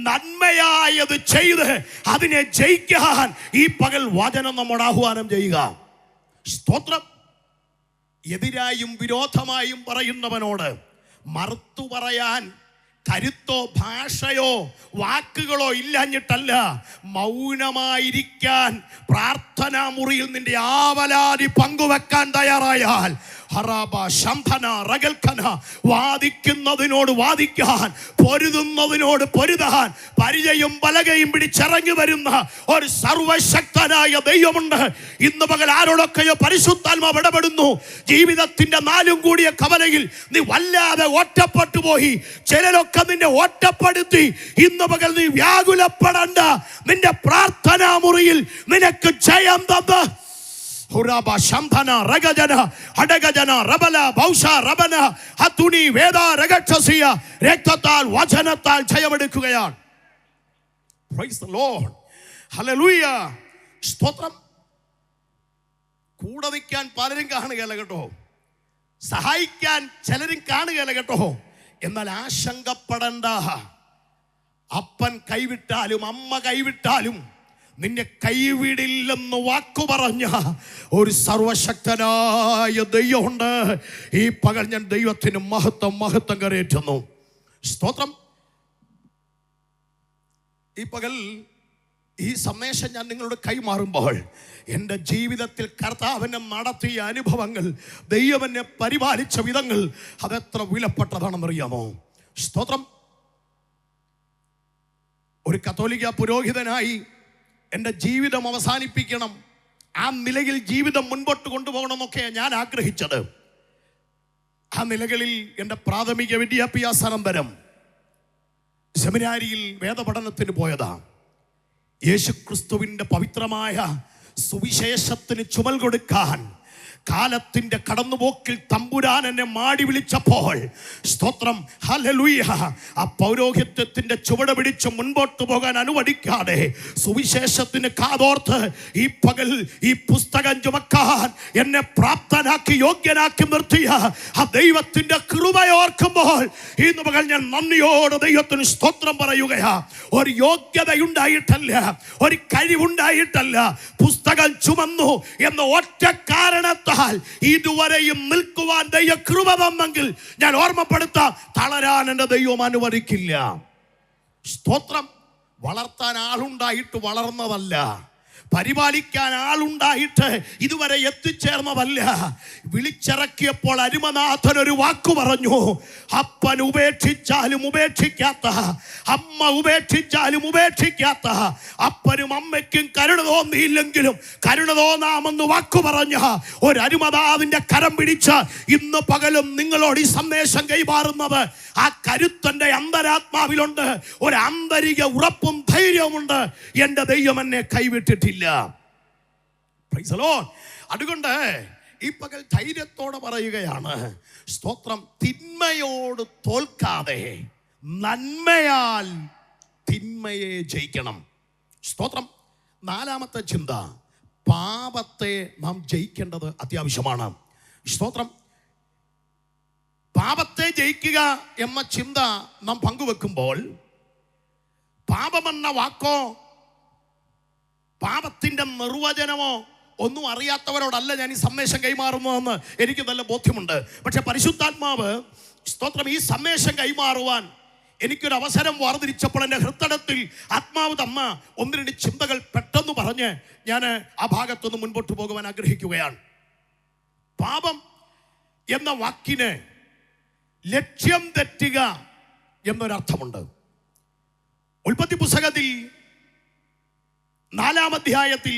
നന്മയായത് ചെയ്ത് അതിനെ ജയിക്കാൻ ഈ പകൽ വചനം നമ്മോട് ആഹ്വാനം ചെയ്യുക. സ്തോത്രം. എതിരായും വിരോധമായും പറയുന്നവനോട് മറുത്തു പറയാൻ കരുത്തോ ഭാഷയോ വാക്കുകളോ ഇല്ലാഞ്ഞിട്ടല്ല, മൗനമായിരിക്കാൻ പ്രാർത്ഥനാ മുറിയിൽ നിന്റെ ആവലാതി പങ്കുവെക്കാൻ തയ്യാറായാൽ വാദിക്കുന്നതിനോട് വാദിക്കാൻ, പൊരുതുന്നതിനോട് പൊരുതാൻ പരിചയം പലകയും പിടിച്ചിറങ്ങി വരുന്ന ഒരു സർവശക്തനായ ദൈവമുണ്ട്. ഇന്ന് പകൽ ആരോടൊക്കെയോ പരിശുദ്ധാത്മാവ് ഇടപെടുന്നു. ജീവിതത്തിന്റെ 4 കൂടിയ കവലയിൽ നീ വല്ലാതെ ഒറ്റപ്പെട്ടു പോയി. ചിലരൊക്കെ നിന്നെ ഒറ്റപ്പെടുത്തി. ഇന്ന് പകൽ നീ വ്യാകുലപ്പെടണ്ട. നിന്റെ പ്രാർത്ഥനാ മുറിയിൽ നിനക്ക് ജയം തന്ന് രക്തത്താൽ വചനത്താൽ ജയമെടുക്കുകയാണ്. Praise the Lord. Hallelujah. സ്തോത്രം. കൂടെ നിൽക്കാൻ പലരും കാണുകയല്ല കേട്ടോ, സഹായിക്കാൻ ചിലരും കാണുകയല്ല കേട്ടോ. എന്നാൽ ആശങ്കപ്പെടണ്ട. അപ്പൻ കൈവിട്ടാലും അമ്മ കൈവിട്ടാലും നിന്നെ കൈവിടില്ലെന്ന് വാക്കു പറഞ്ഞ ഒരു സർവശക്തനായ ദൈവമുണ്ട്. ഈ പകൽ ഞാൻ ദൈവത്തിന് മഹത്വം കരയേറ്റുന്നു. സ്തോത്രം. ഈ പകൽ ഈ സന്ദേശം ഞാൻ നിങ്ങളോട് കൈമാറുമ്പോൾ എൻ്റെ ജീവിതത്തിൽ കർത്താവിനെ നടത്തിയ അനുഭവങ്ങൾ, ദൈവം എന്നെ പരിപാലിച്ച വിധങ്ങൾ അതെത്ര വിലപ്പെട്ടതാണെന്നറിയാമോ? സ്തോത്രം. ഒരു കത്തോലിക്ക പുരോഹിതനായി എൻ്റെ ജീവിതം അവസാനിപ്പിക്കണം, ആ നിലയിൽ ജീവിതം മുൻപോട്ട് കൊണ്ടുപോകണമെന്നൊക്കെ ഞാൻ ആഗ്രഹിച്ചത്. ആ നിലകളിൽ എൻ്റെ പ്രാഥമിക വിദ്യാഭ്യാസാനന്തരം സെമിനാരിയിൽ വേദപഠനത്തിന് പോയതാ. യേശുക്രിസ്തുവിൻ്റെ പവിത്രമായ സുവിശേഷത്തിന് ചുമൽ കൊടുക്കാൻ കാലത്തിന്റെ കടന്നുപോക്കിൽ തമ്പുരാൻ എന്നെ മാടി വിളിച്ചപ്പോൾ, സ്തോത്രം, ഹല്ലേലൂയ, ആ പൗരോഹിത്യത്തിന്റെ ചുവട് പിടിച്ച് മുൻപോട്ട് പോകാൻ അനുവദിക്കാതെ സുവിശേഷത്തിന് കാതോർത്ത് ഈ പകൽ ഈ പുസ്തകം ചുമക്കാൻ എന്നെ പ്രാപ്തനാക്കി യോഗ്യനാക്കി നിർത്തിയ ആ ദൈവത്തിന്റെ കൃപയോർക്കുമ്പോൾ ഇന്ന് പകൽ ഞാൻ നന്ദിയോട് ദൈവത്തിന് സ്തോത്രം പറയുകയാ. ഒരു യോഗ്യതയുണ്ടായിട്ടല്ല, ഒരു കഴിവുണ്ടായിട്ടല്ല, പുസ്തകം ചുമന്നു എന്ന ഒറ്റ കാരണത്താൽ ഇതുവരെയും നിൽക്കുവാൻ ദൈവ കൃപ തന്നെങ്കിൽ ഞാൻ ഓർമ്മപ്പെടുത്താം, തളരാൻ എൻ്റെ ദൈവം അനുവദിക്കില്ല. സ്തോത്രം. വളർത്താൻ ആളുണ്ടായിട്ട് വളർന്നതല്ല, പരിപാലിക്കാൻ ആളുണ്ടായിട്ട് ഇതുവരെ എത്തിച്ചേർന്നതല്ല. വിളിച്ചിറക്കിയപ്പോൾ അരുമനാഥൻ ഒരു വാക്കു പറഞ്ഞു, അപ്പൻ ഉപേക്ഷിച്ചാലും ഉപേക്ഷിക്കാത്ത, അമ്മ ഉപേക്ഷിച്ചാലും ഉപേക്ഷിക്കാത്ത, അപ്പനും അമ്മയ്ക്കും കരുണ തോന്നിയില്ലെങ്കിലും കരുണ തോന്നാമെന്ന് വാക്കു പറഞ്ഞ ഒരു അരുമനാഥന്റെ കരം പിടിച്ച് ഇന്ന് പകലും നിങ്ങളോട് ഈ സന്ദേശം കൈമാറുന്നത് ആ കരുത്തന്റെ അന്തരാത്മാവിലുണ്ട്. ഒരു ആന്തരിക ഉറപ്പും ധൈര്യവുമുണ്ട്. എൻ്റെ ദൈവം എന്നെ കൈവിട്ടിട്ടില്ല. Praise the Lord. അതുകൊണ്ട് ഈ പകൽ ധൈര്യത്തോടെ പറയുകയാണ്, സ്തോത്രം, തിന്മയോട് തോൽക്കാതെ നന്മയാൽ തിന്മയെ ജയിക്കണം. സ്തോത്രം. 4-ാമത്തെ ചിന്ത, പാപത്തെ നാം ജയിക്കേണ്ടത് അത്യാവശ്യമാണ്. സ്തോത്രം. പാപത്തെ ജയിക്കുക എന്ന ചിന്ത നാം പങ്കുവെക്കുമ്പോൾ പാപമെന്ന വാക്കോ പാപത്തിന്റെ നിർവചനമോ ഒന്നും അറിയാത്തവരോടല്ല ഞാൻ ഈ സന്ദേശം കൈമാറുന്നതെന്ന് എനിക്ക് നല്ല ബോധ്യമുണ്ട്. പക്ഷെ പരിശുദ്ധാത്മാവ്, സ്തോത്രം, ഈ സന്ദേശം കൈമാറുവാൻ എനിക്കൊരു അവസരം വാർതിരിച്ചപ്പോൾ എൻ്റെ ഹൃദയത്തിൽ ആത്മാവ് തന്ന ഒന്ന് രണ്ട് ചിന്തകൾ പെട്ടെന്ന് പറഞ്ഞ് ഞാൻ ആ ഭാഗത്തൊന്ന് മുൻപോട്ട് പോകുവാൻ ആഗ്രഹിക്കുകയാണ്. പാപം എന്ന വാക്കിന് ലക്ഷ്യം തെറ്റുക എന്നൊരർത്ഥമുണ്ട്. ഉൽപ്പത്തി പുസ്തകത്തിൽ 4-ാം അധ്യായത്തിൽ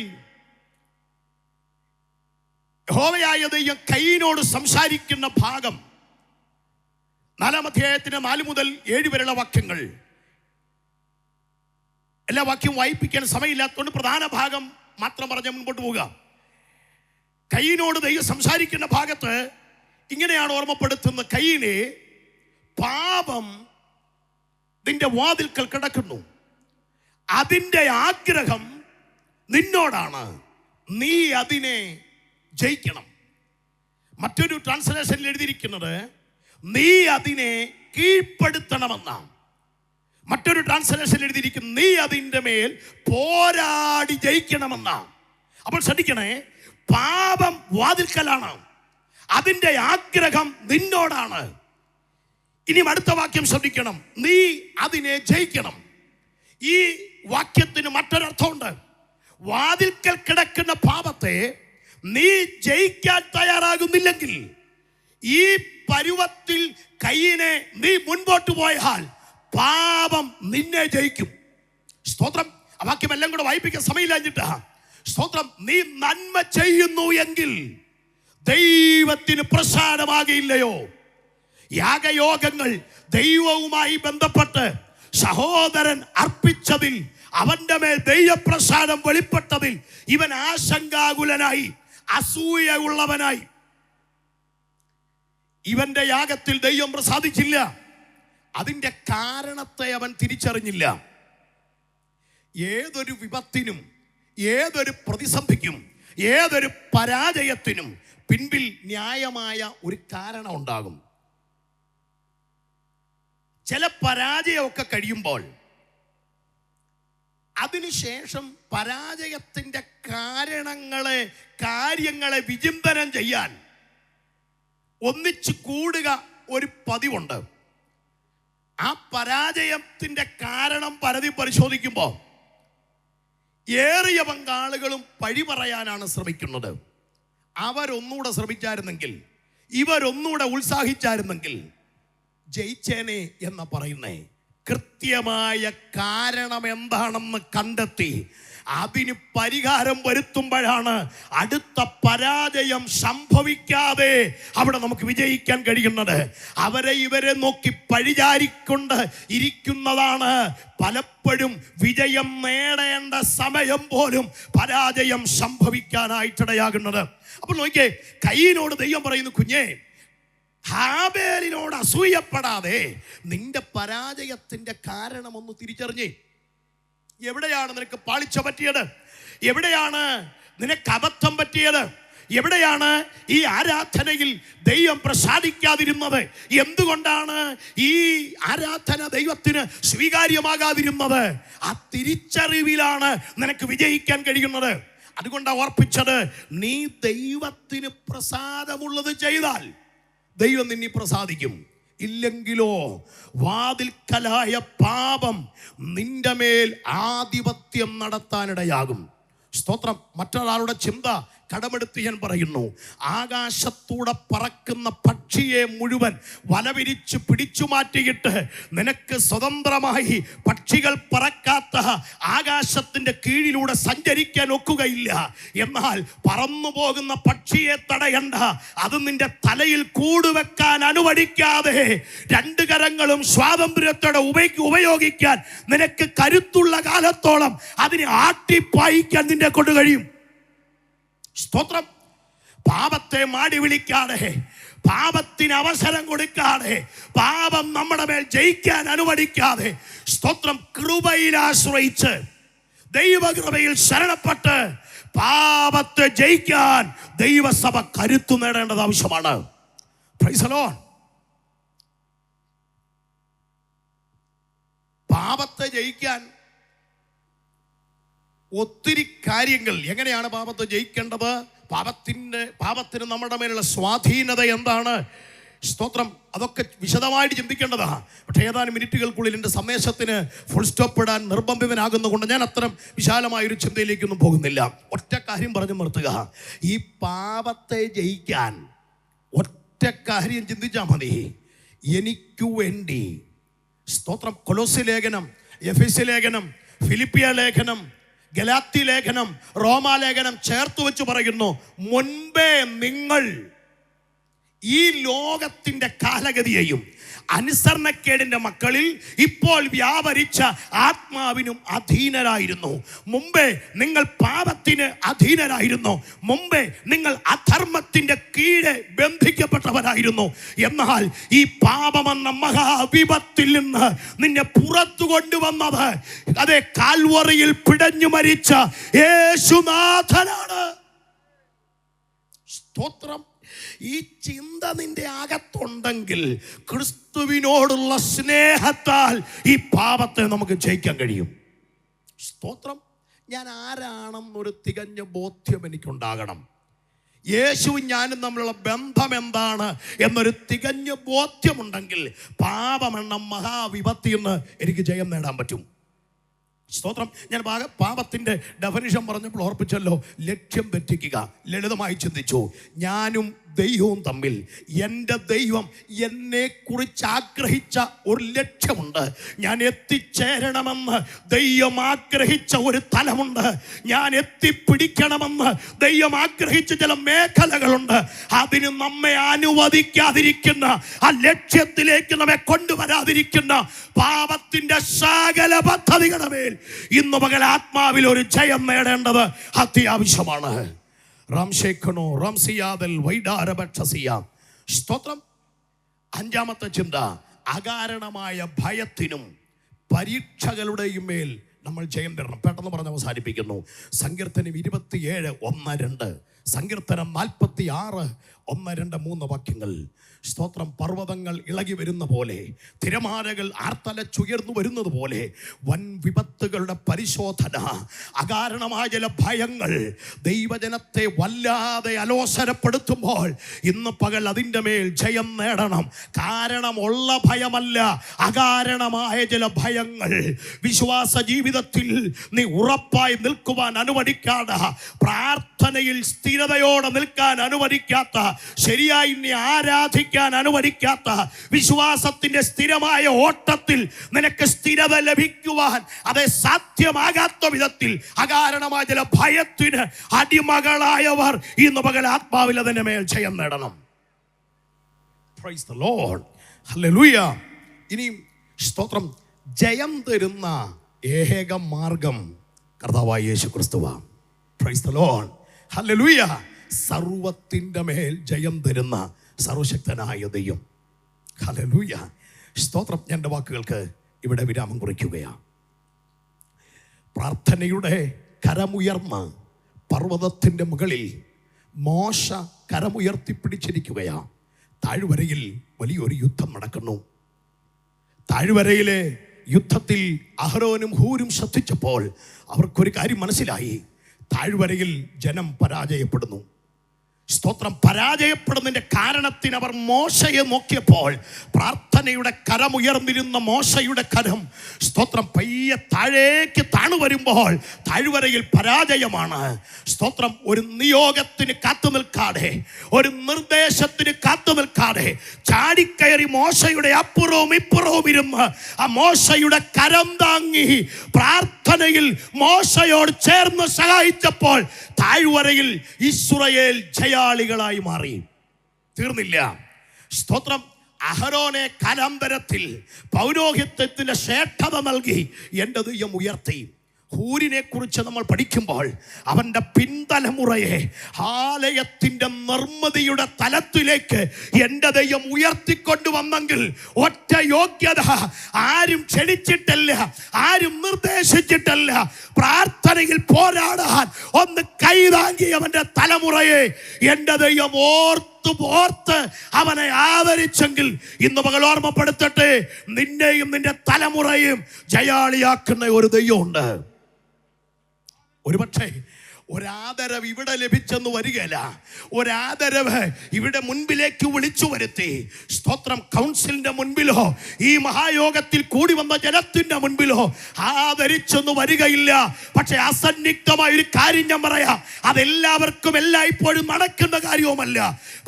യഹോവയായ ദൈവം കയീനോട് സംസാരിക്കുന്ന ഭാഗം, 4-ാം അധ്യായത്തിന് 4 മുതൽ 7 വരെയുള്ള വാക്യങ്ങൾ. എല്ലാ വാക്യവും വായിപ്പിക്കാൻ സമയമില്ലാത്തതുകൊണ്ട് പ്രധാന ഭാഗം മാത്രം പറഞ്ഞ് മുൻപോട്ട് പോവുക. കയീനോട് ദൈവം സംസാരിക്കുന്ന ഭാഗത്ത് ഇങ്ങനെയാണ് ഓർമ്മപ്പെടുത്തുന്നത്: കയീനെ, പാപം നിന്റെ വാതിൽക്കൽ കിടക്കുന്നു, അതിൻ്റെ ആഗ്രഹം നിന്നോടാണ്, നീ അതിനെ ജയിക്കണം. മറ്റൊരു ട്രാൻസ്ലേഷനിൽ എഴുതിയിരിക്കുന്നത് നീ അതിനെ കീഴ്പ്പെടുത്തണമെന്നാണ്. മറ്റൊരു ട്രാൻസ്ലേഷനിൽ എഴുതിയിരിക്കുന്നു നീ അതിൻ്റെ മേൽ പോരാടി ജയിക്കണമെന്നാണ്. അപ്പോൾ ശ്രദ്ധിക്കണേ, പാപം വാതിൽക്കലാണ്, അതിൻ്റെ ആഗ്രഹം നിന്നോടാണ്. ഇനി അടുത്ത വാക്യം ശ്രദ്ധിക്കണം, നീ അതിനെ ജയിക്കണം. ഈ വാക്യത്തിന് മറ്റൊരർത്ഥമുണ്ട്. വാതിൽക്കൽ കിടക്കുന്ന പാപത്തെ നീ ജയിക്കാൻ തയ്യാറാകുന്നില്ലെങ്കിൽ, ഈ പരുവത്തിൽ കയ്യിനെ നീ മുൻപോട്ട് പോയാൽ പാപം നിന്നെ ജയിക്കും. സ്തോത്രം. ആ വാക്യം എല്ലാം കൂടെ വായിപ്പിക്കാൻ സമയമില്ലാഞ്ഞിട്ടാ. സ്തോത്രം. നീ നന്മ ചെയ്യുന്നു എങ്കിൽ ദൈവത്തിന് പ്രസാദമാകില്ലയോ? യാഗയോഗങ്ങൾ ദൈവവുമായി ബന്ധപ്പെട്ട് സഹോദരൻ അർപ്പിച്ചതിൽ, അവന്റെ മേൽ ദൈവപ്രസാദം വെളിപ്പെട്ടതിൽ ഇവൻ ആശങ്കാകുലനായി, അസൂയുള്ളവനായി. ഇവന്റെ യാഗത്തിൽ ദൈവം പ്രസാദിച്ചില്ല. അതിൻ്റെ കാരണത്തെ അവൻ തിരിച്ചറിഞ്ഞില്ല. ഏതൊരു വിപത്തിനും, ഏതൊരു പ്രതിസന്ധിക്കും, ഏതൊരു പരാജയത്തിനും പിൻപിൽ ന്യായമായ ഒരു കാരണം ഉണ്ടാകും. ചില പരാജയമൊക്കെ കഴിയുമ്പോൾ അതിനുശേഷം പരാജയത്തിൻ്റെ കാര്യങ്ങളെ വിചിന്തനം ചെയ്യാൻ ഒന്നിച്ചു കൂടുക ഒരു പതിവുണ്ട്. ആ പരാജയത്തിൻ്റെ കാരണം പരതി പരിശോധിക്കുമ്പോൾ ഏറിയ പങ്കാളുകളും പഴി പറയാനാണ് ശ്രമിക്കുന്നത്. അവരൊന്നുകൂടെ ശ്രമിച്ചായിരുന്നെങ്കിൽ, ഇവരൊന്നുകൂടെ ഉത്സാഹിച്ചായിരുന്നെങ്കിൽ ജയിച്ചേനെ എന്ന പറയുന്നേ. കൃത്യമായ കാരണം എന്താണെന്ന് കണ്ടെത്തി അതിന് പരിഹാരം വരുത്തുമ്പോഴാണ് അടുത്ത പരാജയം സംഭവിക്കാതെ അവിടെ നമുക്ക് വിജയിക്കാൻ കഴിയുന്നത്. അവരെ ഇവരെ നോക്കി പഴിചാരിക്കൊണ്ട് ഇരിക്കുന്നതാണ് പലപ്പോഴും വിജയം നേടേണ്ട സമയം പോലും പരാജയം സംഭവിക്കാനായിട്ടിടയാകുന്നത്. അപ്പോൾ നോക്കിയേ, കയീനോട് ദൈവം പറയുന്നു, കുഞ്ഞേ, ഹാബേലിനോട് അസൂയപ്പെടാതെ നിന്റെ പരാജയത്തിന്റെ കാരണം ഒന്ന് തിരിച്ചറിഞ്ഞേ. എവിടെയാണ് നിനക്ക് പാളിച്ച പറ്റിയത്? എവിടെയാണ് നിനക്ക് അബദ്ധം പറ്റിയത്? എവിടെയാണ് ഈ ആരാധനയിൽ ദൈവം പ്രസാദിക്കാതിരുന്നത്? എന്തുകൊണ്ടാണ് ഈ ആരാധന ദൈവത്തിന് സ്വീകാര്യമാകാതിരുന്നത്? ആ തിരിച്ചറിവിലാണ് നിനക്ക് വിജയിക്കാൻ കഴിയുന്നത്. അതുകൊണ്ടാണ് ഓർപ്പിച്ചത്, നീ ദൈവത്തിന് പ്രസാദമുള്ളത് ചെയ്താൽ ദൈവം നിന്നെ പ്രസാദിക്കും. ഇല്ലെങ്കിലോ വാതിൽക്കലായ പാപം നിന്റെ മേൽ ആധിപത്യം നടത്താനിടയാകും. സ്തോത്രം. മറ്റൊരാളുടെ ചിന്ത കടമെടുത്ത് ഞാൻ പറയുന്നു, ആകാശത്തൂടെ പറക്കുന്ന പക്ഷിയെ മുഴുവൻ വലവിരിച്ച് പിടിച്ചു മാറ്റിയിട്ട് നിനക്ക് സ്വതന്ത്രമായി പക്ഷികൾ പറക്കാത്ത ആകാശത്തിൻ്റെ കീഴിലൂടെ സഞ്ചരിക്കാൻ ഒക്കുകയില്ല. എന്നാൽ പറന്നു പോകുന്ന പക്ഷിയെ തടയണ്ട, അത് നിന്റെ തലയിൽ കൂടുവെക്കാൻ അനുവദിക്കാതെ രണ്ട് കരങ്ങളും സ്വാതന്ത്ര്യത്തോടെ ഉപയോഗിക്കാൻ നിനക്ക് കരുത്തുള്ള കാലത്തോളം അതിനെ ആട്ടിപ്പായിക്കാൻ നിന്നെ കൊണ്ട് കഴിയും. സ്തോത്രം. പാപത്തെ മാടി വിളിക്കാതെ, പാപത്തിന് അവസരം കൊടുക്കാതെ, പാപം നമ്മുടെ മേൽ ജയിക്കാൻ അനുവദിക്കാതെ, സ്തോത്രം, കൃപയിൽ ആശ്രയിച്ച് ദൈവകൃപയിൽ ശരണപ്പെട്ട് പാപത്തെ ജയിക്കാൻ ദൈവസഭ കരുത്തു നേടേണ്ടത് ആവശ്യമാണ്. Price the Lord. പാപത്തെ ജയിക്കാൻ ഒത്തിരി കാര്യങ്ങൾ. എങ്ങനെയാണ് പാപത്തെ ജയിക്കേണ്ടത്? പാപത്തിന് നമ്മുടെ മേലുള്ള സ്വാധീനത എന്താണ്? സ്തോത്രം, അതൊക്കെ വിശദമായിട്ട് ചിന്തിക്കേണ്ടതാണ്. പക്ഷേ ഏതാനും മിനിറ്റുകൾക്കുള്ളിൽ എൻ്റെ സന്ദേശത്തിന് ഫുൾ സ്റ്റോപ്പ് ഇടാൻ നിർബന്ധിതനാകുന്നതുകൊണ്ട് ഞാൻ അത്തരം വിശാലമായൊരു ചിന്തയിലേക്കൊന്നും പോകുന്നില്ല. ഒറ്റ കാര്യം പറഞ്ഞു നിർത്തുക. ഈ പാപത്തെ ജയിക്കാൻ ഒറ്റ കാര്യം ചിന്തിച്ചാൽ മതി. എനിക്കു വേണ്ടി, സ്തോത്രം, കൊലോസ്യ ലേഖനം, എഫെസ്യ ലേഖനം, ഫിലിപ്പിയ ലേഖനം, ഗലാത്തി ലേഖനം, റോമാലേഖനം ചേർത്ത് വെച്ച് പറയുന്നു, മുൻപേ നിങ്ങൾ ഈ ലോകത്തിൻ്റെ കാലഗതിയെയും അനുസരണക്കേടിൻ്റെ മക്കളിൽ ഇപ്പോൾ വ്യാപരിച്ച ആത്മാവിനും അധീനരായിരുന്നു. മുമ്പേ നിങ്ങൾ പാപത്തിന് അധീനരായിരുന്നു. മുമ്പേ നിങ്ങൾ അധർമ്മത്തിൻ്റെ കീഴെ ബന്ധിക്കപ്പെട്ടവരായിരുന്നു. എന്നാൽ ഈ പാപമെന്ന മഹാവിപത്തിൽ നിന്ന് നിന്നെ പുറത്തു കൊണ്ടുവന്നത് അതേ കാൽവറിയിൽ പിടഞ്ഞു മരിച്ച യേശുനാഥനാണ്. സ്തോത്രം. ഈ ചിന്ത നിന്റെ അകത്തുണ്ടെങ്കിൽ ക്രിസ്തുവിനോടുള്ള സ്നേഹത്താൽ ഈ പാപത്തെ നമുക്ക് ജയിക്കാൻ കഴിയും. സ്തോത്രം. ഞാൻ ആരാണെന്നൊരു തികഞ്ഞ ബോധ്യം എനിക്കുണ്ടാകണം. യേശുവും ഞാനും തമ്മിലുള്ള ബന്ധം എന്താണ് എന്നൊരു തികഞ്ഞ ബോധ്യമുണ്ടെങ്കിൽ പാപമെന്ന മഹാവിപത്തിൽ നിന്ന് എനിക്ക് ജയം നേടാൻ പറ്റും. സ്തോത്രം. ഞാൻ പാപത്തിൻ്റെ ഡെഫിനിഷൻ പറഞ്ഞപ്പോൾ ഓർപ്പിച്ചല്ലോ, ലക്ഷ്യം തെറ്റിക്കുക. ലളിതമായി ചിന്തിച്ചു, ഞാനും ദൈവവും തമ്മിൽ, എൻ്റെ ദൈവം എന്നെക്കുറിച്ച് ആഗ്രഹിച്ച ഒരു ലക്ഷ്യമുണ്ട്. ഞാൻ എത്തിച്ചേരണമെന്ന് ദൈവം ആഗ്രഹിച്ച ഒരു തലമുണ്ട്. ഞാൻ എത്തിപ്പിടിക്കണമെന്ന് ദൈവം ആഗ്രഹിച്ച ചില മേഖലകളുണ്ട്. അതിന് നമ്മെ അനുവദിക്കാതിരിക്കുന്ന, ആ ലക്ഷ്യത്തിലേക്ക് നമ്മെ കൊണ്ടുവരാതിരിക്കുന്ന പാപത്തിൻ്റെ സകല പദ്ധതികളുടെ മേൽ ഇന്ന് പകൽ ആത്മാവിൽ ഒരു ജയം നേടേണ്ടത് അത്യാവശ്യമാണ്. സ്തോത്രം. അഞ്ചാമത്തെ ചിന്ത, അകാരണമായ ഭയത്തിനും പരീക്ഷകളുടെയും മേൽ നമ്മൾ ജയം തരണം. പെട്ടെന്ന് പറഞ്ഞ് അവസാനിപ്പിക്കുന്നു. സങ്കീർത്തനം 27:1-2, സങ്കീർത്തനം 46:1-2 വാക്യങ്ങൾ. സ്തോത്രം. പർവ്വതങ്ങൾ ഇളകി വരുന്ന പോലെ, തിരമാലകൾ ആർത്തലച്ചുയർന്നു വരുന്നത് പോലെ വൻ വിപത്തുകളുടെ പരിശോധന, അകാരണമായ ചില ഭയങ്ങൾ ദൈവജനത്തെ വല്ലാതെ അലോസരപ്പെടുത്തുമ്പോൾ ഇന്ന് പകൽ അതിൻ്റെ മേൽ ജയം നേടണം. കാരണമുള്ള ഭയമല്ല, അകാരണമായ ചില ഭയങ്ങൾ വിശ്വാസ ജീവിതത്തിൽ നീ ഉറപ്പായി നിൽക്കുവാൻ അനുവദിക്കാതെ, പ്രാർത്ഥനയിൽ സ്ഥിരതയോടെ നിൽക്കാൻ അനുവദിക്കാത്ത, ശരിയായി നീ ആരാധിക്കാൻ അനുവദിക്കാത്ത, വിശ്വാസത്തിന്റെ സ്ഥിരമായ ഓട്ടത്തിൽ നിനക്ക് സ്ഥിരത ലഭിക്കുവാൻ അതേ സാധ്യമാകാത്ത വിധത്തിൽ അകാരണമായ ചില ഭയത്തിന് അടിമകളായവർ ഇന്ന് പകൽ ആത്മാവിൽ അതിന്റെ മേൽ ജയം നേടണം. Praise the Lord. Hallelujah. ഇനിയും സ്തോത്രം, ജയം തരുന്ന ഏക മാർഗം കർത്താവായ യേശു ക്രിസ്തുവാണ്. Praise the Lord. Hallelujah. സർവത്തിൻ്റെ മേൽ ജയം തരുന്ന സർവശക്തനായ ദൈവം. ഹല്ലേലൂയ. സ്തോത്രം. ഞാൻ എൻ്റെ വാക്കുകൾക്ക് ഇവിടെ വിരാമം കുറിക്കുകയാണ്. പ്രാർത്ഥനയുടെ കരമുയർന്ന് പർവ്വതത്തിൻ്റെ മുകളിൽ മോശ കരമുയർത്തിപ്പിടിച്ചിരിക്കുകയാണ്. താഴ്വരയിൽ വലിയൊരു യുദ്ധം നടക്കുന്നു. താഴ്വരയിലെ യുദ്ധത്തിൽ അഹരോനും ഹൂരും ശ്രദ്ധിച്ചപ്പോൾ അവർക്കൊരു കാര്യം മനസ്സിലായി. താഴ്വരയിൽ ജനം പരാജയപ്പെടുന്നു. സ്തോത്രം. പരാജയപ്പെടുന്നതിൻ്റെ കാരണത്തിന് അവർ മോശയെ നോക്കിയപ്പോൾ പ്രാർത്ഥനയുടെ കരമുയർന്നിരുന്ന മോശയുടെ കരം സ്തോത്രം പയ്യെ താഴേക്ക് താണു വരുമ്പോൾ താഴ്വരയിൽ പരാജയമാണ്. സ്തോത്രം. ഒരു നിയോഗത്തിന് കാത്തു നിൽക്കാതെ, ഒരു നിർദ്ദേശത്തിന് കാത്തു നിൽക്കാതെ ചാടിക്കയറി മോശയുടെ അപ്പുറവും ഇപ്പുറവും ഇരുന്ന് ആ മോശയുടെ കരം താങ്ങി പ്രാർത്ഥനയിൽ മോശയോട് ചേർന്ന് സഹായിച്ചപ്പോൾ താഴ്വരയിൽ ഇസ്രായേൽ ജയാളികളായി മാറി. തീർന്നില്ല. സ്തോത്രം. അഹരോനെ കാലാന്തരത്തിൽ പൗരോഹിത്യത്തിന്റെ ശ്രേഷ്ഠത നൽകി എൻ്റെ ദൈവം ഉയർത്തി. ഹൂരിനെ കുറിച്ച് നമ്മൾ പഠിക്കുമ്പോൾ അവൻ്റെ പിൻതലമുറയെ ആലയത്തിൻ്റെ നിർമ്മിതിയുടെ തലത്തിലേക്ക് എൻ്റെ ദൈവം ഉയർത്തിക്കൊണ്ടുവന്നെങ്കിൽ ഒറ്റ യോഗ്യത ആരും ക്ഷണിച്ചിട്ടല്ല, ആരും നിർദ്ദേശിച്ചിട്ടല്ല, പ്രാർത്ഥനയിൽ പോരാടാൻ ഒന്ന് കൈതാങ്ങി അവൻ്റെ തലമുറയെ എൻ്റെ ദൈവം ഓർത്ത് അവനെ ആദരിച്ചെങ്കിൽ ഇന്ന് പകൽ ഓർമ്മപ്പെടുത്തട്ടെ, നിന്നെയും നിന്റെ തലമുറയും ജയാളിയാക്കുന്ന ഒരു ദൈവമുണ്ട്. ഒരുപക്ഷെ ഒരാദരവ് ഇവിടെ ലഭിച്ചെന്ന് വരികയില്ല. ഒരാദരവ് ഇവിടെ മുൻപിലേക്ക് വിളിച്ചു വരുത്തി. സ്തോത്രം. കൗൺസിലിന്റെ മുൻപിലോ ഈ മഹായോഗത്തിൽ കൂടി വന്ന ജനത്തിന്റെ മുൻപിലോ ആദരിച്ചെന്ന് വരികയില്ല. പക്ഷെ അസന്നിഗ്ധമായ ഒരു കാര്യം ഞാൻ പറയാം, അതെല്ലാവർക്കും എല്ലായ്പ്പോഴും നടക്കുന്ന കാര്യവുമല്ല.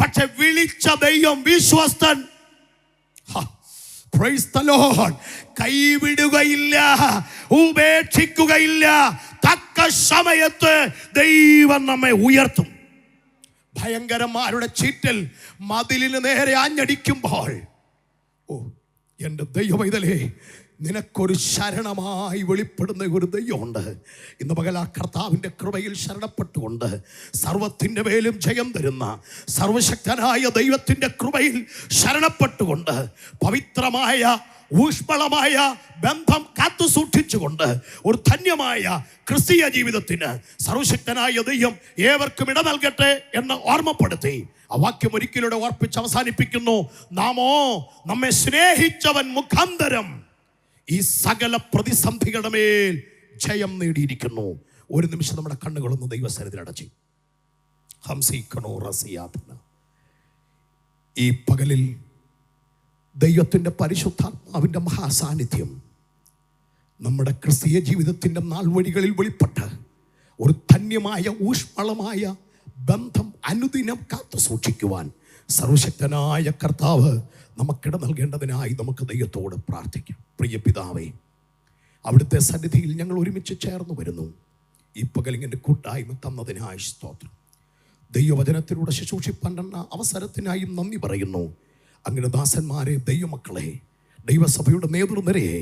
പക്ഷെ വിളിച്ച ദൈവം വിശ്വസ്തൻ. Praise the Lord. കൈവിടുകയില്ല, ഉപേക്ഷിക്കുകയില്ല. തക്ക സമയത്ത് ദൈവം നമ്മെ ഉയർത്തും. ഭയങ്കരന്മാരുടെ ചീറ്റൽ മതിലിന് നേരെ ആഞ്ഞടിക്കുമ്പോൾ, ഓ എൻ്റെ ദൈവമൈതലേ, നിനക്കൊരു ശരണമായി വെളിപ്പെടുന്ന ഒരു ദൈവമുണ്ട്. ഇന്ന് പകൽ ആ കർത്താവിൻ്റെ കൃപയിൽ ശരണപ്പെട്ടുകൊണ്ട് സർവത്തിൻ്റെ മേലും ജയം തരുന്ന സർവശക്തനായ ദൈവത്തിൻ്റെ കൃപയിൽ ശരണപ്പെട്ടുകൊണ്ട് പവിത്രമായ ഊഷ്മളമായ ബന്ധം കാത്തു സൂക്ഷിച്ചുകൊണ്ട് ഒരു ധന്യമായ ക്രിസ്തീയ ജീവിതത്തിന് സർവശക്തനായ ദൈവം ഏവർക്കും ഇട നൽകട്ടെ എന്ന് ഓർമ്മപ്പെടുത്തി ആ വാക്യം ഒരിക്കലൂടെ ഓർപ്പിച്ച് അവസാനിപ്പിക്കുന്നു. നാമോ നമ്മെ സ്നേഹിച്ചവൻ മുഖാന്തരം ഈ സകല പ്രതിസന്ധികളുടെ മേൽ ജയം നേടിയിരിക്കുന്നു. ഒരു നിമിഷം നമ്മുടെ കണ്ണുകളൊന്ന് ദൈവസന്നിധിയിൽ അടച്ചു. ഈ പകലിൽ ദൈവത്തിൻ്റെ പരിശുദ്ധാത്മാവിൻ്റെ മഹാസാന്നിധ്യം നമ്മുടെ ക്രിസ്തീയ ജീവിതത്തിൻ്റെ നാൾവഴികളിൽ വെളിപ്പെട്ട് ഒരു ധന്യമായ ഊഷ്മളമായ ബന്ധം അനുദിനം കാത്തു സൂക്ഷിക്കുവാൻ സർവശക്തനായ കർത്താവ് നമുക്കിട നൽകേണ്ടതിനായി നമുക്ക് ദൈവത്തോട് പ്രാർത്ഥിക്കാം. പ്രിയ പിതാവേ, അവിടുത്തെ സന്നിധിയിൽ ഞങ്ങൾ ഒരുമിച്ച് ചേർന്ന് വരുന്നു. ഈ പകലിങ്ങനെ കൂട്ടായ്മ തന്നതിനായി സ്തോത്രം. ദൈവവചനത്തിലൂടെ ശുശ്രൂഷിപ്പാൻ തന്ന അവസരത്തിനായും നന്ദി പറയുന്നു. അങ്ങയുടെ ദാസന്മാരെ, ദൈവമക്കളെ, ദൈവസഭയുടെ നേതൃനിരയെ,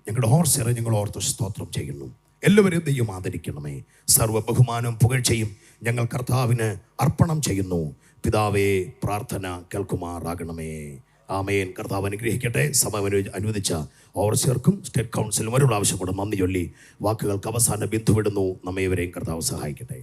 ഞങ്ങളുടെ ഓർച്ചറെ ഞങ്ങൾ ഓർത്ത് സ്തോത്രം ചെയ്യുന്നു. എല്ലാവരെയും ദൈവം ആദരിക്കണമേ. സർവ്വ ബഹുമാനവും പുകഴ്ചയും ഞങ്ങൾ കർത്താവിന് അർപ്പണം ചെയ്യുന്നു. പിതാവേ, പ്രാർത്ഥന കേൾക്കുമാറാകണമേ. ആമേൻ. കർത്താവ് അനുഗ്രഹിക്കട്ടെ. സമയം അനുവദിച്ച ഓവർസിയർക്കും സ്റ്റേറ്റ് കൗൺസിലും ഒരു പ്രാവശ്യം കൂടെ നന്ദി ചൊല്ലി വാക്കുകൾക്ക് അവസാന ബിന്ദുവിടുന്നു. നമ്മേവരെയും കർത്താവ് സഹായിക്കട്ടെ.